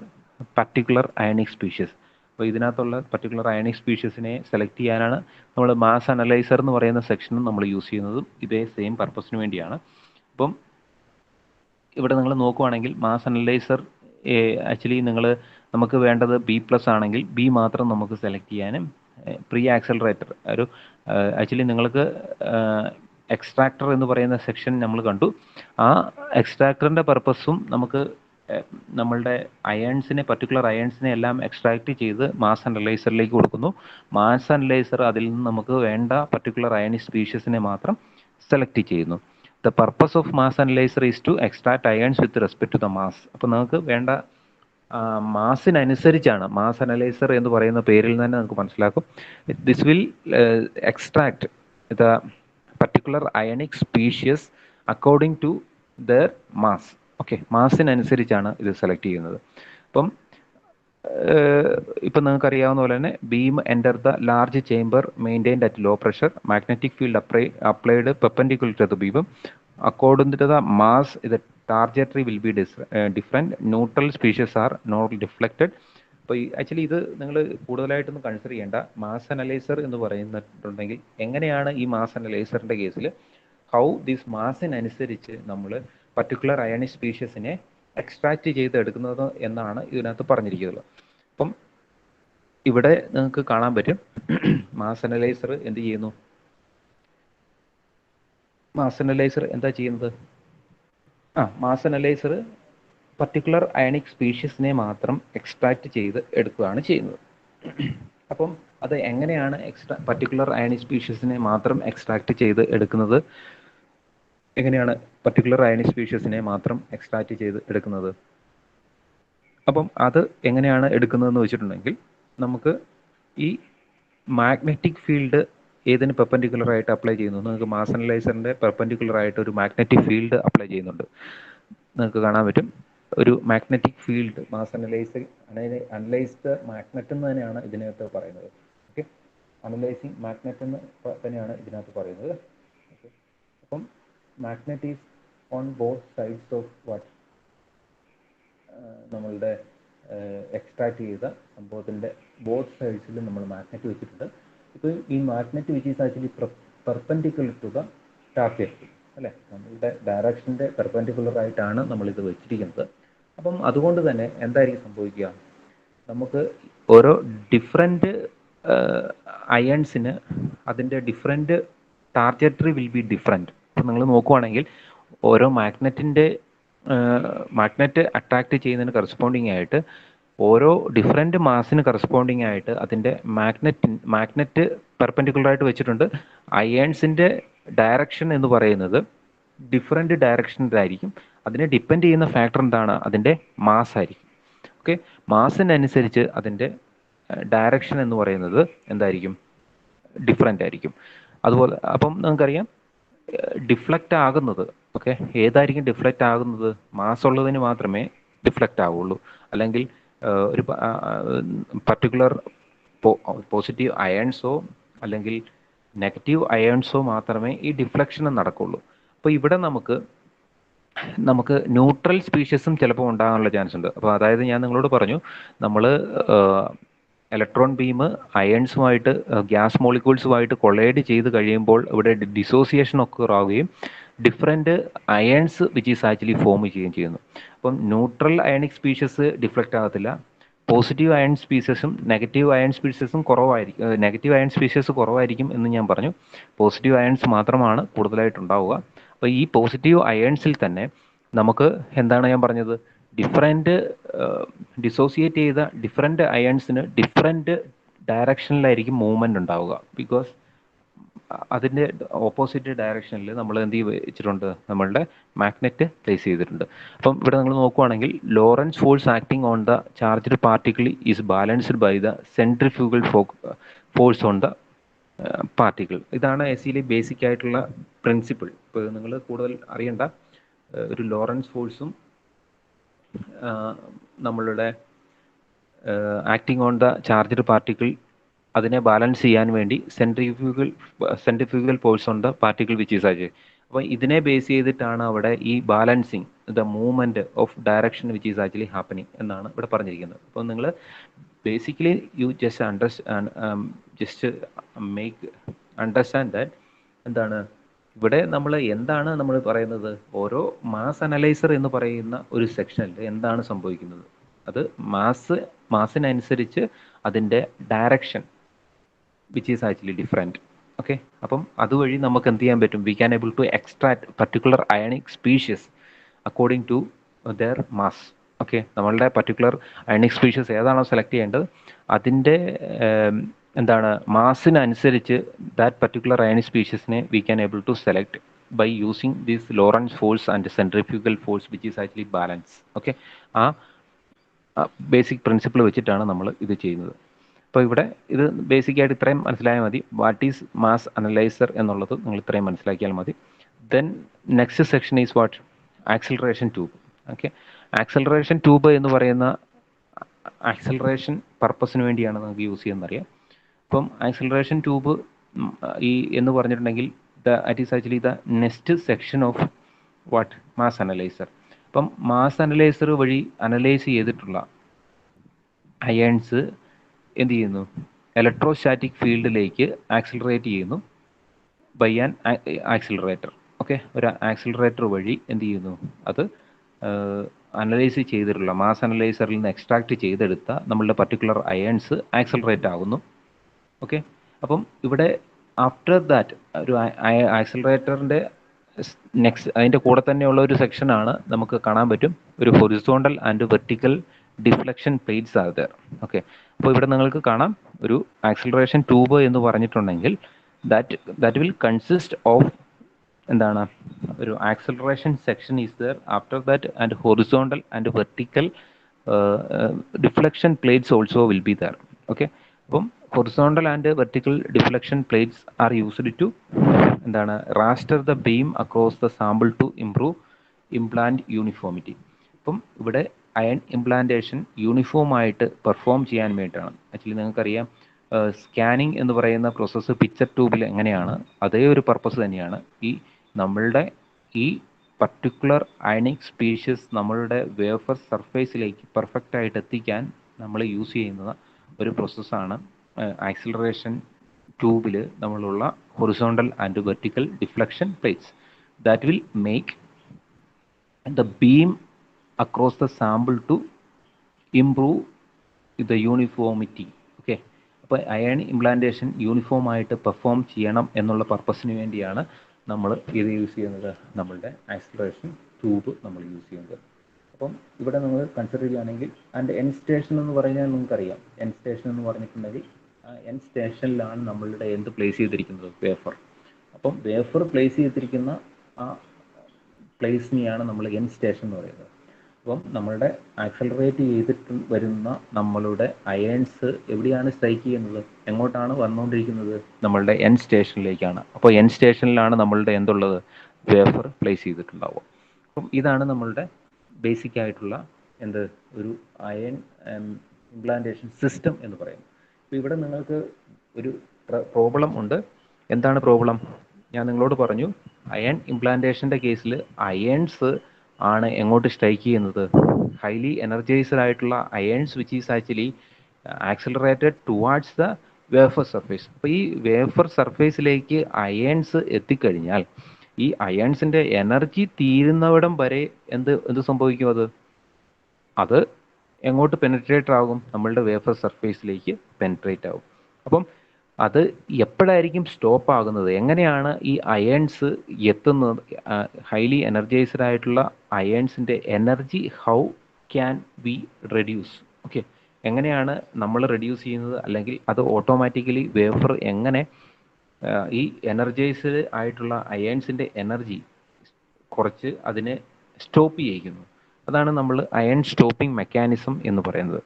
particular ionic species. അപ്പോൾ ഇതിനകത്തുള്ള പർട്ടിക്കുലർ അയണിക് സ്പീഷ്യസിനെ സെലക്ട് ചെയ്യാനാണ് നമ്മൾ മാസ് അനലൈസർ എന്ന് പറയുന്ന സെക്ഷനും നമ്മൾ യൂസ് ചെയ്യുന്നതും ഇതേ സെയിം പർപ്പസിന് വേണ്ടിയാണ്. അപ്പം ഇവിടെ നിങ്ങൾ നോക്കുവാണെങ്കിൽ മാസ് അനലൈസർ ആക്ച്വലി നമുക്ക് വേണ്ടത് B+ ആണെങ്കിൽ B മാത്രം നമുക്ക് സെലക്ട് ചെയ്യാനും, പ്രീ ആക്സലറേറ്റർ ഒരു ആക്ച്വലി നിങ്ങൾക്ക് എക്സ്ട്രാക്ടർ എന്ന് പറയുന്ന സെക്ഷൻ നമ്മൾ കണ്ടു. ആ എക്സ്ട്രാക്ടറിൻ്റെ പർപ്പസും നമുക്ക് നമ്മളുടെ അയൺസിനെ, പർട്ടിക്കുലർ അയൺസിനെ എല്ലാം എക്സ്ട്രാക്ട് ചെയ്ത് മാസ് അനലൈസറിലേക്ക് കൊടുക്കുന്നു. മാസ് അനലൈസർ അതിൽ നിന്ന് നമുക്ക് വേണ്ട പർട്ടിക്കുലർ അയണിക് സ്പീഷ്യസിനെ മാത്രം സെലക്ട് ചെയ്യുന്നു. The purpose of mass analyser is to extract ions with respect to the mass. അപ്പോൾ നമുക്ക് വേണ്ട മാസിനനുസരിച്ചാണ്, മാസ് അനലൈസർ എന്ന് പറയുന്ന പേരിൽ തന്നെ നമുക്ക് മനസ്സിലാക്കും. This will extract the particular ionic species according to their mass. Okay, മാസിനനുസരിച്ചാണ് ഇത് സെലക്ട് ചെയ്യുന്നത്. അപ്പം ഇപ്പം നിങ്ങൾക്ക് അറിയാവുന്ന പോലെ തന്നെ beam enter the large chamber maintained at low pressure, magnetic field applied perpendicular to the beam according to the mass the trajectory will be different, neutral species are not deflected. അപ്പോൾ actually ഇത് നിങ്ങൾ കൂടുതലായിട്ടൊന്നും consider ചെയ്യേണ്ട. Mass analyser എന്ന് പറയുന്നുണ്ടെങ്കിൽ എങ്ങനെയാണ് ഈ mass അനലൈസറിൻ്റെ കേസിൽ ഹൗ ദിസ് മാസിനനുസരിച്ച് നമ്മൾ പർട്ടിക്കുലർ അയണിക് സ്പീഷ്യസിനെ എക്സ്ട്രാക്റ്റ് ചെയ്തെടുക്കുന്നത് എന്നാണ് ഇതിനകത്ത് പറഞ്ഞിരിക്കുന്നത്. അപ്പം ഇവിടെ നിങ്ങൾക്ക് കാണാൻ പറ്റും മാസ് അനലൈസർ എന്ത് ചെയ്യുന്നു. മാസ് അനലൈസർ എന്താ ചെയ്യുന്നത്? മാസ് അനലൈസർ പർട്ടിക്കുലർ അയണിക് സ്പീഷ്യസിനെ മാത്രം എക്സ്ട്രാക്റ്റ് ചെയ്ത് എടുക്കുകയാണ് ചെയ്യുന്നത്. അപ്പം അത് എങ്ങനെയാണ് പർട്ടിക്കുലർ അയണിക് സ്പീഷ്യസിനെ മാത്രം എക്സ്ട്രാക്റ്റ് ചെയ്ത് എടുക്കുന്നത്? എങ്ങനെയാണ് പർട്ടിക്കുലർ അയണിക് സ്പീഷ്യസിനെ മാത്രം എക്സ്ട്രാക്റ്റ് ചെയ്ത് എടുക്കുന്നത്? അപ്പം അത് എങ്ങനെയാണ് എടുക്കുന്നതെന്ന് വെച്ചിട്ടുണ്ടെങ്കിൽ നമുക്ക് ഈ മാഗ്നറ്റിക് ഫീൽഡ് ഏതിന് പെർപെൻഡിക്കുലർ ആയിട്ട് അപ്ലൈ ചെയ്യുന്നു? നിങ്ങൾക്ക് മാസ് അനലൈസറിൻ്റെ പെർപെൻഡിക്കുലർ ആയിട്ട് ഒരു മാഗ്നറ്റിക് ഫീൽഡ് അപ്ലൈ ചെയ്യുന്നുണ്ട്. നിങ്ങൾക്ക് കാണാൻ പറ്റും ഒരു magnetic field. Mass analysed magnet എന്ന് തന്നെയാണ് ഇതിനകത്ത് പറയുന്നത്. ഓക്കെ, അനലൈസിങ് മാഗ്നറ്റ് എന്ന് തന്നെയാണ് ഇതിനകത്ത് പറയുന്നത്. ഓക്കെ, അപ്പം magnet is on both sides of what, നമ്മളുടെ എക്സ്ട്രാക്ട് ചെയ്ത സംഭവത്തിൻ്റെ ബോത്ത് സൈഡ്സിൽ നമ്മൾ മാഗ്നറ്റ് വെച്ചിട്ടുണ്ട്. ഇപ്പോൾ ഈ magnet which is actually perpendicular to the target, അല്ലേ? നമ്മളുടെ ഡയറക്ഷൻ്റെ പെർപെൻഡിക്കുലർ ആയിട്ടാണ് നമ്മളിത് വെച്ചിരിക്കുന്നത്. അപ്പം അതുകൊണ്ട് തന്നെ എന്തായിരിക്കും സംഭവിക്കുക? നമുക്ക് ഓരോ ഡിഫറെൻറ്റ് അയൺസിന് അതിൻ്റെ ഡിഫറെൻറ്റ് ടാർജറ്ററി വിൽ ബി ഡിഫറെൻറ്റ്. അപ്പം നിങ്ങൾ നോക്കുവാണെങ്കിൽ ഓരോ മാഗ്നറ്റ് അട്രാക്റ്റ് ചെയ്യുന്നതിന് കറസ്പോണ്ടിങ് ആയിട്ട് ഓരോ ഡിഫറെൻറ്റ് മാസിന് കറസ്പോണ്ടിങ് ആയിട്ട് അതിൻ്റെ മാഗ്നറ്റ് പെർപെൻഡിക്കുലറായിട്ട് വെച്ചിട്ടുണ്ട്. അയൺസിൻ്റെ ഡയറക്ഷൻ എന്ന് പറയുന്നത് ഡിഫറെൻറ്റ് ഡയറക്ഷനിലായിരിക്കും. അതിനെ ഡിപ്പെൻഡ് ചെയ്യുന്ന ഫാക്ടർ എന്താണ്? അതിൻ്റെ മാസ് ആയിരിക്കും. ഓക്കെ, മാസിനനുസരിച്ച് അതിൻ്റെ ഡയറക്ഷൻ എന്ന് പറയുന്നത് എന്തായിരിക്കും? ഡിഫറെൻ്റ് ആയിരിക്കും. അതുപോലെ അപ്പം നമുക്കറിയാം ഡിഫ്ലക്റ്റ് ആകുന്നത്, ഓക്കെ, ഏതായിരിക്കും ഡിഫ്ലക്റ്റ് ആകുന്നത്? മാസ് ഉള്ളതിന് മാത്രമേ ഡിഫ്ലക്റ്റ് ആവുള്ളൂ. അല്ലെങ്കിൽ ഒരു പർട്ടിക്കുലർ പോസിറ്റീവ് അയൺസോ അല്ലെങ്കിൽ നെഗറ്റീവ് അയൺസോ മാത്രമേ ഈ ഡിഫ്ലക്ഷൻ നടക്കുള്ളൂ. അപ്പോൾ ഇവിടെ നമുക്ക് ന്യൂട്രൽ സ്പീഷ്യസും ചിലപ്പോൾ ഉണ്ടാകാനുള്ള ചാൻസ് ഉണ്ട്. അപ്പോൾ അതായത് ഞാൻ നിങ്ങളോട് പറഞ്ഞു, നമ്മൾ ഇലക്ട്രോൺ ബീം അയൺസുമായിട്ട് ഗ്യാസ് മോളിക്യൂൾസുമായിട്ട് കൊളൈഡ് ചെയ്ത് കഴിയുമ്പോൾ ഇവിടെ ഡിസോസിയേഷൻ ഒക്കെ ആവുകയും different ions which is actually form ചെയ്യുകയും ചെയ്യുന്നു. അപ്പം ന്യൂട്രൽ അയണിക് സ്പീഷ്യസ് ഡിഫ്ലക്റ്റ് ആകത്തില്ല. പോസിറ്റീവ് അയൺ സ്പീഷ്യസും നെഗറ്റീവ് അയൺ സ്പീഷ്യസും കുറവായിരിക്കും. നെഗറ്റീവ് അയൺ സ്പീഷ്യസ് കുറവായിരിക്കും എന്ന് ഞാൻ പറഞ്ഞു. പോസിറ്റീവ് അയൺസ് മാത്രമാണ് കൂടുതലായിട്ടുണ്ടാവുക. അപ്പോൾ ഈ പോസിറ്റീവ് അയൺസിൽ തന്നെ നമുക്ക് എന്താണ് ഞാൻ പറഞ്ഞത്, ഡിഫറെൻറ്റ് ഡിസോസിയേറ്റ് ചെയ്ത ഡിഫറെൻറ്റ് അയൺസിന് ഡിഫറെൻറ്റ് ഡയറക്ഷനിലായിരിക്കും മൂവ്മെൻറ്റ് ഉണ്ടാവുക. ബിക്കോസ് അതിൻ്റെ ഓപ്പോസിറ്റ് ഡയറക്ഷനിൽ നമ്മൾ എന്ത് വെച്ചിട്ടുണ്ട്, നമ്മളുടെ മാഗ്നറ്റ് പ്ലേസ് ചെയ്തിട്ടുണ്ട്. അപ്പം ഇവിടെ നിങ്ങൾ നോക്കുവാണെങ്കിൽ Lorentz force acting on the charged particle is balanced by the centrifugal force on the particle. ഇതാണ് എസ് സിയിലെ ബേസിക് ആയിട്ടുള്ള പ്രിൻസിപ്പിൾ. ഇപ്പോൾ നിങ്ങൾ കൂടുതൽ അറിയണ്ട, ഒരു ലോറൻസ് ഫോഴ്സും നമ്മളുടെ acting on the charged particle അതിനെ ബാലൻസ് ചെയ്യാൻ വേണ്ടി centrifugal force on the particle which is ആജ്. അപ്പോൾ ഇതിനെ ബേസ് ചെയ്തിട്ടാണ് അവിടെ ഈ balancing the movement of direction which is actually happening എന്നാണ് ഇവിടെ പറഞ്ഞിരിക്കുന്നത്. അപ്പോൾ നിങ്ങൾ basically you just make understand that എന്താണ് ഇവിടെ എന്താണ് നമ്മൾ പറയുന്നത്, ഓരോ മാസ് അനലൈസർ എന്ന് പറയുന്ന ഒരു സെക്ഷനിൽ എന്താണ് സംഭവിക്കുന്നത്, അത് മാസിനനുസരിച്ച് അതിൻ്റെ direction which is actually different. Okay, അപ്പം അതുവഴി നമുക്ക് എന്ത് ചെയ്യാൻ പറ്റും, we can able to extract particular ionic species according to their mass. Okay, നമ്മളുടെ പർട്ടിക്കുലർ അയണിക് സ്പീഷ്യസ് ഏതാണോ സെലക്ട് ചെയ്യേണ്ടത് അതിൻ്റെ എന്താണ് മാസിനനുസരിച്ച് ദാറ്റ് പർട്ടിക്കുലർ അയണിക് സ്പീഷ്യസിനെ we can able to select by using this Lorentz force and centrifugal force which is actually balance. Okay, ആ basic principle വെച്ചിട്ടാണ് നമ്മൾ ഇത് ചെയ്യുന്നത്. അപ്പോൾ ഇവിടെ ഇത് ബേസിക്കായിട്ട് ഇത്രയും മനസ്സിലായാൽ മതി. വാട്ട് ഈസ് മാസ് അനലൈസർ എന്നുള്ളത് നിങ്ങൾ ഇത്രയും മനസ്സിലാക്കിയാൽ മതി. Then next section is what, acceleration tube. Okay, acceleration tube എന്ന് പറയുന്ന ആക്സിലറേഷൻ പർപ്പസിന് വേണ്ടിയാണ് നമുക്ക് യൂസ് ചെയ്യുന്നറിയാം. അപ്പം ആക്സിലറേഷൻ ട്യൂബ് എന്ന് പറഞ്ഞിട്ടുണ്ടെങ്കിൽ that is actually the next section of what, mass analyser. അപ്പം മാസ് അനലൈസർ വഴി അനലൈസ് ചെയ്തിട്ടുള്ള അയൺസ് എന്ത് ചെയ്യുന്നു, ഇലക്ട്രോസ്റ്റാറ്റിക് ഫീൽഡിലേക്ക് ആക്സിലറേറ്റ് ചെയ്യുന്നു ബൈ ആൻ ആക്സിലറേറ്റർ. ഓക്കെ, ഒരു ആക്സിലറേറ്റർ വഴി എന്ത് ചെയ്യുന്നു, അത് അനലൈസ് ചെയ്തിട്ടുള്ള മാസ് അനലൈസറിൽ നിന്ന് എക്സ്ട്രാക്ട് ചെയ്തെടുത്ത നമ്മളുടെ പർട്ടിക്കുലർ അയൺസ് ആക്സിലറേറ്റ് ആകുന്നു. ഓക്കെ, അപ്പം ഇവിടെ ആഫ്റ്റർ ദാറ്റ് ഒരു ആക്സിലറേറ്ററിൻ്റെ നെക്സ്റ്റ് അതിൻ്റെ കൂടെ തന്നെയുള്ള ഒരു സെക്ഷനാണ് നമുക്ക് കാണാൻ പറ്റും, ഒരു horizontal and vertical deflection plates are there. Okay, അപ്പോൾ ഇവിടെ നിങ്ങൾക്ക് കാണാം ഒരു ആക്സിലറേഷൻ ട്യൂബ് എന്ന് പറഞ്ഞിട്ടുണ്ടെങ്കിൽ ദാറ്റ് വിൽ കൺസിസ്റ്റ് ഓഫ് എന്താണ്, ഒരു acceleration section is there, after that and horizontal and vertical deflection plates also will be there. Okay, അപ്പം horizontal and vertical deflection plates are used to എന്താണ്, raster the beam across the sample to improve implant uniformity. അപ്പം ഇവിടെ ion implantation uniform ആയിട്ട് perform ചെയ്യാൻ വേണ്ടിയിട്ടാണ്. Actually നിങ്ങൾക്കറിയാം scanning എന്ന് പറയുന്ന പ്രോസസ്സ് പിക്ചർ ട്യൂബിൽ എങ്ങനെയാണ്, അതേ ഒരു പർപ്പസ് തന്നെയാണ് നമ്മളുടെ ഈ പർട്ടിക്കുലർ അയണിക് സ്പീഷ്യസ് നമ്മളുടെ വേഫർ സർഫേസിലേക്ക് പെർഫെക്റ്റ് ആയിട്ട് എത്തിക്കാൻ നമ്മൾ യൂസ് ചെയ്യുന്ന ഒരു പ്രോസസ്സാണ് ആക്സിലറേഷൻ ട്യൂബിൽ നമ്മളുള്ള horizontal and vertical deflection plates that will make the beam across the sample to improve the uniformity. Okay, അപ്പോൾ അയൺ ഇംപ്ലാന്റേഷൻ യൂണിഫോം ആയിട്ട് പെർഫോം ചെയ്യണം എന്നുള്ള പർപ്പസിന് വേണ്ടിയാണ് നമ്മൾ ഇത് യൂസ് ചെയ്യുന്നത്, നമ്മളുടെ ആക്സിലറേഷൻ ട്യൂബ് നമ്മൾ യൂസ് ചെയ്യുന്നത്. അപ്പം ഇവിടെ നമ്മൾ കൺസിഡർ ചെയ്യുകയാണെങ്കിൽ ആൻഡ് എൻ സ്റ്റേഷൻ എന്ന് പറഞ്ഞാൽ നിങ്ങൾക്കറിയാം, എൻ സ്റ്റേഷൻ എന്ന് പറഞ്ഞിട്ടുണ്ടെങ്കിൽ ആ എൻ സ്റ്റേഷനിലാണ് നമ്മളുടെ എന്ത് പ്ലേസ് ചെയ്തിരിക്കുന്നത്, വേഫർ. അപ്പം വേഫർ പ്ലേസ് ചെയ്തിരിക്കുന്ന ആ പ്ലേസിനെയാണ് നമ്മൾ എൻ സ്റ്റേഷൻ എന്ന് പറയുന്നത്. അപ്പം നമ്മളുടെ ആക്സലറേറ്റ് ചെയ്തിട്ട് വരുന്ന നമ്മളുടെ അയൺസ് എവിടെയാണ് സ്ട്രൈക്ക് ചെയ്യുന്നത്, എങ്ങോട്ടാണ് വന്നുകൊണ്ടിരിക്കുന്നത്, നമ്മളുടെ എൻ സ്റ്റേഷനിലേക്കാണ്. അപ്പോൾ എൻ സ്റ്റേഷനിലാണ് നമ്മളുടെ എന്തുള്ളത്, വേഫർ പ്ലേസ് ചെയ്തിട്ടുണ്ടാവുക. അപ്പം ഇതാണ് നമ്മളുടെ ബേസിക് ആയിട്ടുള്ള ഒരു അയൺ ഇംപ്ലാന്റേഷൻ സിസ്റ്റം എന്ന് പറയുന്നത്. അപ്പോൾ ഇവിടെ നിങ്ങൾക്ക് ഒരു പ്രോബ്ലം ഉണ്ട്, എന്താണ് പ്രോബ്ലം? ഞാൻ നിങ്ങളോട് പറഞ്ഞു, അയൺ ഇംപ്ലാന്റേഷൻ്റെ കേസിൽ അയൺസ് ആണ് എങ്ങോട്ട് സ്ട്രൈക്ക് ചെയ്യുന്നത്? ഹൈലി എനർജൈസ്ഡ് ആയിട്ടുള്ള ions which is actually accelerated towards the wafer surface. അപ്പോൾ ഈ വേഫർ സർഫേസിലേക്ക് അയൺസ് എത്തിക്കഴിഞ്ഞാൽ ഈ അയൺസിൻ്റെ എനർജി തീരുന്നവിടം വരെ എന്ത് സംഭവിക്കും? അത് എങ്ങോട്ട് പെനിട്രേറ്റ് ആകും? നമ്മളുടെ വേഫർ സർഫേസിലേക്ക് പെനിട്രേറ്റ് ആകും. അപ്പം അത് എപ്പോഴായിരിക്കും സ്റ്റോപ്പ് ആകുന്നത്? എങ്ങനെയാണ് ഈ അയൺസ് എത്തുന്നത്? ഹൈലി എനർജൈസ്ഡ് ആയിട്ടുള്ള അയൺസിൻ്റെ energy how can we reduce? Okay, എങ്ങനെയാണ് നമ്മൾ റെഡ്യൂസ് ചെയ്യുന്നത്? അല്ലെങ്കിൽ അത് ഓട്ടോമാറ്റിക്കലി വേഫർ എങ്ങനെ ഈ എനർജൈസ്ഡ് ആയിട്ടുള്ള അയൺസിൻ്റെ എനർജി കുറച്ച് അതിനെ സ്റ്റോപ്പ് ചെയ്യിക്കുന്നു? അതാണ് നമ്മൾ അയൺ സ്റ്റോപ്പിംഗ് മെക്കാനിസം എന്ന് പറയുന്നത്.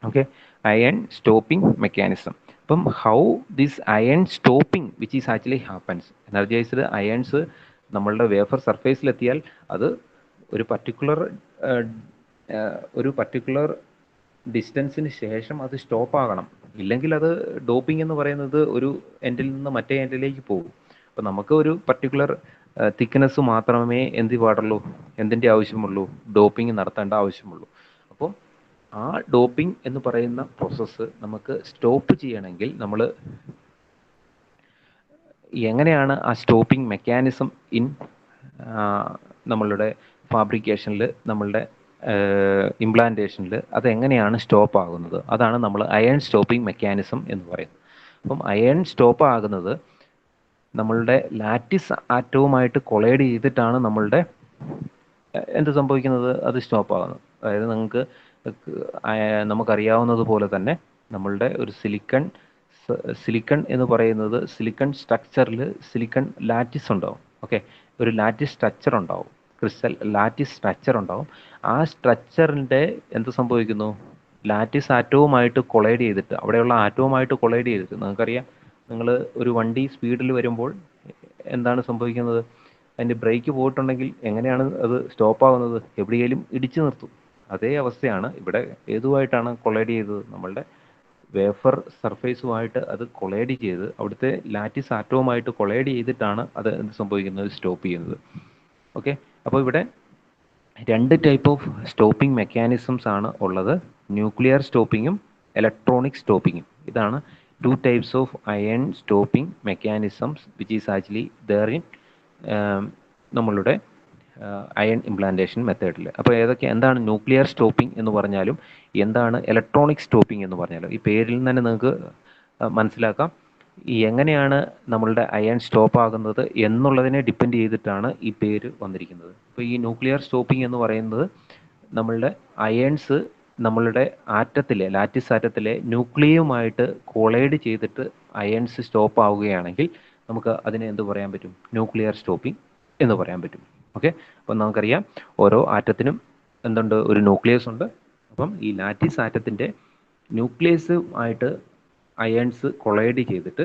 Okay, ion stopping mechanism. അപ്പം how this ion stopping which is actually happens, energized ions നമ്മളുടെ വേഫർ സർഫേസിലെത്തിയാൽ അത് ഒരു പർട്ടിക്കുലർ ഡിസ്റ്റൻസിന് ശേഷം അത് സ്റ്റോപ്പ് ആകണം. ഇല്ലെങ്കിൽ അത് ഡോപ്പിംഗ് എന്ന് പറയുന്നത് ഒരു എൻഡിൽ നിന്ന് മറ്റേ എൻഡിലേക്ക് പോകും. അപ്പോൾ നമുക്ക് ഒരു പർട്ടിക്കുലർ തിക്നെസ് മാത്രമേ എന്തിൻ്റെ ആവശ്യമുള്ളൂ? ഡോപ്പിംഗ് നടത്തേണ്ട ആവശ്യമുള്ളൂ. അപ്പോൾ ആ ഡോപ്പിംഗ് എന്ന് പറയുന്ന പ്രോസസ്സ് നമുക്ക് സ്റ്റോപ്പ് ചെയ്യണമെങ്കിൽ നമ്മൾ എങ്ങനെയാണ് ആ സ്റ്റോപ്പിംഗ് മെക്കാനിസം ഇൻ നമ്മളുടെ ഫാബ്രിക്കേഷനിൽ, നമ്മളുടെ ഇംപ്ലാന്റേഷനിൽ അതെങ്ങനെയാണ് സ്റ്റോപ്പ് ആകുന്നത്? അതാണ് നമ്മൾ അയൺ സ്റ്റോപ്പിംഗ് മെക്കാനിസം എന്ന് പറയുന്നത്. അപ്പം അയൺ സ്റ്റോപ്പ് ആകുന്നത് നമ്മളുടെ ലാറ്റിസ് ആറ്റവുമായിട്ട് കൊളൈഡ് ചെയ്തിട്ടാണ് നമ്മളുടെ എന്ത് സംഭവിക്കുന്നത്? അത് സ്റ്റോപ്പ് ആകുന്നത്. അതായത് നമുക്കറിയാവുന്നത് പോലെ തന്നെ നമ്മളുടെ ഒരു സിലിക്കൺ എന്ന് പറയുന്നത്, സിലിക്കൺ സ്ട്രക്ചറിൽ സിലിക്കൺ ലാറ്റിസ് ഉണ്ടാവും. ഓക്കെ, ഒരു ലാറ്റിസ് സ്ട്രക്ചർ ഉണ്ടാവും, ക്രിസ്റ്റൽ ലാറ്റിസ് സ്ട്രക്ചർ ഉണ്ടാവും. ആ സ്ട്രക്ചറിൻ്റെ എന്ത് സംഭവിക്കുന്നു? ലാറ്റിസ് ആറ്റവുമായിട്ട് കൊളൈഡ് ചെയ്തിട്ട്, അവിടെയുള്ള ആറ്റവുമായിട്ട് കൊളൈഡ് ചെയ്തിട്ട്, നിങ്ങൾക്കറിയാം, നിങ്ങൾ ഒരു വണ്ടി സ്പീഡിൽ വരുമ്പോൾ എന്താണ് സംഭവിക്കുന്നത്? അതിൻ്റെ ബ്രേക്ക് പോയിട്ടുണ്ടെങ്കിൽ എങ്ങനെയാണ് അത് സ്റ്റോപ്പ് ആകുന്നത്? എവിടെയെങ്കിലും ഇടിച്ചു നിർത്തും. അതേ അവസ്ഥയാണ് ഇവിടെ. ഏതുമായിട്ടാണ് കൊളൈഡ് ചെയ്തത്? നമ്മളുടെ വേഫർ സർഫേസുമായിട്ട് അത് കൊളൈഡ് ചെയ്ത്, അവിടുത്തെ ലാറ്റിസ് ആറ്റവുമായിട്ട് കൊളൈഡ് ചെയ്തിട്ടാണ് അത് എന്ത് സംഭവിക്കുന്നത്? സ്റ്റോപ്പ് ചെയ്യുന്നത്. ഓക്കെ, അപ്പോൾ ഇവിടെ രണ്ട് ടൈപ്പ് ഓഫ് സ്റ്റോപ്പിംഗ് മെക്കാനിസംസ് ആണ് ഉള്ളത്. ന്യൂക്ലിയർ സ്റ്റോപ്പിങ്ങും ഇലക്ട്രോണിക് സ്റ്റോപ്പിങ്ങും. ഇതാണ് two types of ion stopping mechanisms which is actually there in നമ്മളുടെ അയൺ ഇംപ്ലാന്റേഷൻ മെത്തേഡിൽ. അപ്പോൾ എന്താണ് ന്യൂക്ലിയർ സ്റ്റോപ്പിംഗ് എന്ന് പറഞ്ഞാലും എന്താണ് ഇലക്ട്രോണിക് സ്റ്റോപ്പിംഗ് എന്ന് പറഞ്ഞാലും ഈ പേരിൽ നിന്ന് തന്നെ നിങ്ങൾക്ക് മനസ്സിലാക്കാം എങ്ങനെയാണ് നമ്മളുടെ അയൺ സ്റ്റോപ്പ് ആകുന്നത് എന്നുള്ളതിനെ ഡിപ്പെൻഡ് ചെയ്തിട്ടാണ് ഈ പേര് വന്നിരിക്കുന്നത്. അപ്പോൾ ഈ ന്യൂക്ലിയർ സ്റ്റോപ്പിംഗ് എന്ന് പറയുന്നത് നമ്മളുടെ അയൺസ് നമ്മളുടെ ലാറ്റിസ് ആറ്റത്തിലെ ന്യൂക്ലിയുമായിട്ട് കൊളൈഡ് ചെയ്തിട്ട് അയൺസ് സ്റ്റോപ്പ് ആവുകയാണെങ്കിൽ നമുക്ക് അതിനെ എന്ത് പറയാൻ പറ്റും? ന്യൂക്ലിയർ സ്റ്റോപ്പിംഗ് എന്ന് പറയാൻ പറ്റും. ഓക്കെ, അപ്പം നമുക്കറിയാം ഓരോ ആറ്റത്തിനും എന്തുണ്ട്? ഒരു ന്യൂക്ലിയസ് ഉണ്ട്. അപ്പം ഈ ലാറ്റിസ് ആറ്റത്തിൻ്റെ ന്യൂക്ലിയസ് ആയിട്ട് അയൺസ് കൊളൈഡ് ചെയ്തിട്ട്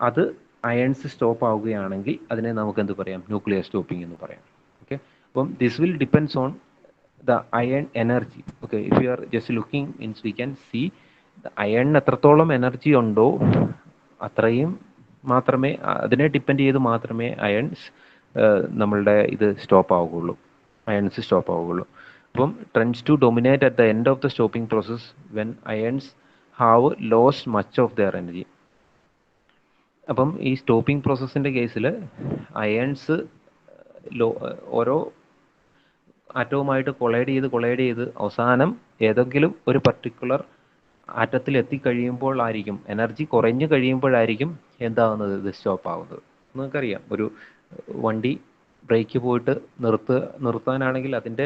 അത് അയൺസ് സ്റ്റോപ്പ് ആവുകയാണെങ്കിൽ അതിനെ നമുക്ക് എന്ത് പറയാം? ന്യൂക്ലിയർ സ്റ്റോപ്പിംഗ് എന്ന് പറയാം. ഓക്കെ, അപ്പം this will depends on the ion energy. Okay, if you are just looking means we can see അയണിന് എത്രത്തോളം എനർജി ഉണ്ടോ അത്രയും മാത്രമേ, അതിനെ ഡിപ്പെൻഡ് ചെയ്ത് മാത്രമേ അയൺസ് നമ്മളുടെ ഇത് സ്റ്റോപ്പ് ആവുകയുള്ളൂ, അയൺസ് സ്റ്റോപ്പ് ആവുകയുള്ളൂ. അപ്പം trends to dominate at the end of the stopping process when ions have lost much of their energy. അപ്പം ഈ സ്റ്റോപ്പിംഗ് പ്രോസസ്സിൻ്റെ കേസിൽ അയൺസ് ഓരോ ആറ്റവുമായിട്ട് കൊളൈഡ് ചെയ്ത് അവസാനം ഏതെങ്കിലും ഒരു പർട്ടിക്കുലർ ആറ്റത്തിൽ എത്തിക്കഴിയുമ്പോഴായിരിക്കും, എനർജി കുറഞ്ഞു കഴിയുമ്പോഴായിരിക്കും എന്താകുന്നത്? ഇത് സ്റ്റോപ്പ് ആകുന്നത്. നിങ്ങൾക്കറിയാം, ഒരു വണ്ടി ബ്രേക്ക് പോയിട്ട് നിർത്താനാണെങ്കിൽ അതിൻ്റെ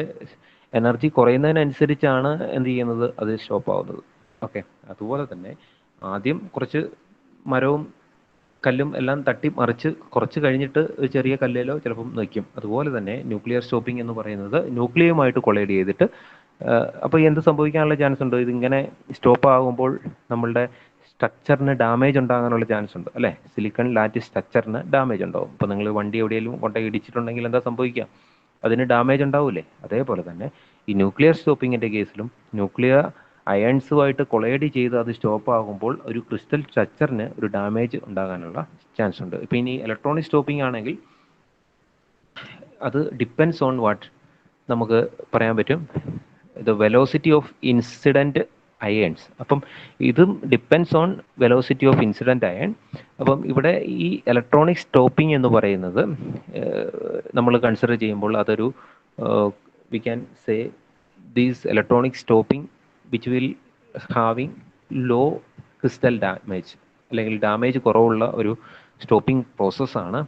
എനർജി കുറയുന്നതിനനുസരിച്ചാണ് എന്ത് ചെയ്യുന്നത്? അത് സ്റ്റോപ്പ് ആവുന്നത്. ഓക്കെ, അതുപോലെ തന്നെ ആദ്യം കുറച്ച് മരവും കല്ലും എല്ലാം തട്ടി മറിച്ച് കുറച്ച് കഴിഞ്ഞിട്ട് ഒരു ചെറിയ കല്ലിലോ ചിലപ്പം നിൽക്കും. അതുപോലെ തന്നെ ന്യൂക്ലിയർ സ്റ്റോപ്പിംഗ് എന്ന് പറയുന്നത് ന്യൂക്ലിയുമായിട്ട് കൊളൈഡ് ചെയ്തിട്ട് അപ്പോൾ എന്ത് സംഭവിക്കാനുള്ള ചാൻസ് ഉണ്ട്? ഇതിങ്ങനെ സ്റ്റോപ്പ് ആകുമ്പോൾ നമ്മളുടെ സ്ട്രക്ചറിന് ഡാമേജ് ഉണ്ടാകാനുള്ള ചാൻസ് ഉണ്ട്, അല്ലേ? സിലിക്കൺ ലാറ്റിസ് സ്ട്രക്ചറിന് ഡാമേജ് ഉണ്ടാവും. ഇപ്പോൾ നിങ്ങൾ വണ്ടി എവിടെയെങ്കിലും കൊണ്ടുപോയി ഇടിച്ചിട്ടുണ്ടെങ്കിൽ എന്താ സംഭവിക്കുക? അതിന് ഡാമേജ് ഉണ്ടാവില്ലേ? അതേപോലെ തന്നെ ഈ ന്യൂക്ലിയർ സ്റ്റോപ്പിങ്ങിൻ്റെ കേസിലും ന്യൂക്ലിയർ അയൺസുമായിട്ട് കൊളൈഡ് ചെയ്ത് അത് സ്റ്റോപ്പ് ആകുമ്പോൾ ഒരു ക്രിസ്റ്റൽ സ്ട്രക്ചറിന് ഒരു ഡാമേജ് ഉണ്ടാകാനുള്ള ചാൻസ് ഉണ്ട്. ഇപ്പം ഇനി ഇലക്ട്രോണിക് സ്റ്റോപ്പിംഗ് ആണെങ്കിൽ അത് ഡിപ്പെൻസ് ഓൺ വാട്ട് നമുക്ക് പറയാൻ പറ്റും, the velocity of incident irons. അപ്പം ഇതും depends on velocity of incident iron. അപ്പം ഇവിടെ ഈ ഇലക്ട്രോണിക് സ്റ്റോപ്പിംഗ് എന്ന് പറയുന്നത് നമ്മൾ കൺസിഡർ ചെയ്യുമ്പോൾ അതൊരു we can say these electronic stopping which will having low crystal damage, അല്ലെങ്കിൽ ഡാമേജ് കുറവുള്ള ഒരു സ്റ്റോപ്പിംഗ് പ്രോസസ്സാണ്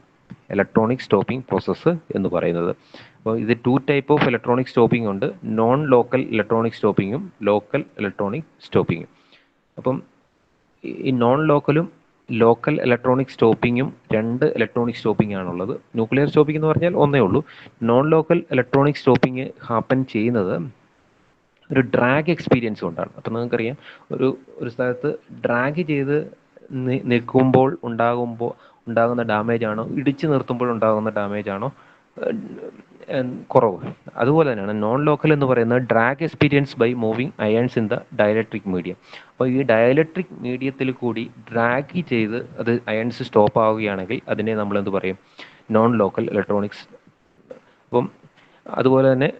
ഇലക്ട്രോണിക് സ്റ്റോപ്പിംഗ് പ്രോസസ്സ് എന്ന് പറയുന്നത്. അപ്പോൾ ഇത് 2 ടൈപ്പ് ഓഫ് ഇലക്ട്രോണിക് സ്റ്റോപ്പിംഗ് ഉണ്ട്, നോൺ ലോക്കൽ ഇലക്ട്രോണിക് സ്റ്റോപ്പിങ്ങും ലോക്കൽ ഇലക്ട്രോണിക് സ്റ്റോപ്പിങ്ങും. അപ്പം ഈ നോൺ ലോക്കലും ലോക്കൽ ഇലക്ട്രോണിക് സ്റ്റോപ്പിങ്ങും 2 ഇലക്ട്രോണിക് സ്റ്റോപ്പിംഗ് ആണുള്ളത്. ന്യൂക്ലിയർ സ്റ്റോപ്പിംഗ് എന്ന് പറഞ്ഞാൽ ഒന്നേ ഉള്ളൂ. Non local electronic stopping happen ചെയ്യുന്നത് ഒരു ഡ്രാഗ് എക്സ്പീരിയൻസ് കൊണ്ടാണ്. അപ്പം നിങ്ങൾക്കറിയാം, ഒരു സ്ഥലത്ത് ഡ്രാഗ് ചെയ്ത് നിൽക്കുമ്പോൾ ഉണ്ടാകുന്ന ഡാമേജ് ആണോ ഇടിച്ചു നിർത്തുമ്പോൾ ഉണ്ടാകുന്ന ഡാമേജ് ആണോ കുറവ്? അതുപോലെ തന്നെയാണ് നോൺ ലോക്കൽ എന്ന് പറയുന്നത് drag experience by moving ions in the dielectric medium. അപ്പോൾ ഈ ഡയലക്ട്രിക് മീഡിയത്തിൽ കൂടി ഡ്രാഗ് ചെയ്ത് അത് അയൺസ് സ്റ്റോപ്പ് ആവുകയാണെങ്കിൽ അതിനെ നമ്മൾ എന്ത് പറയും? Non local electronics. അപ്പം അതുപോലെ തന്നെ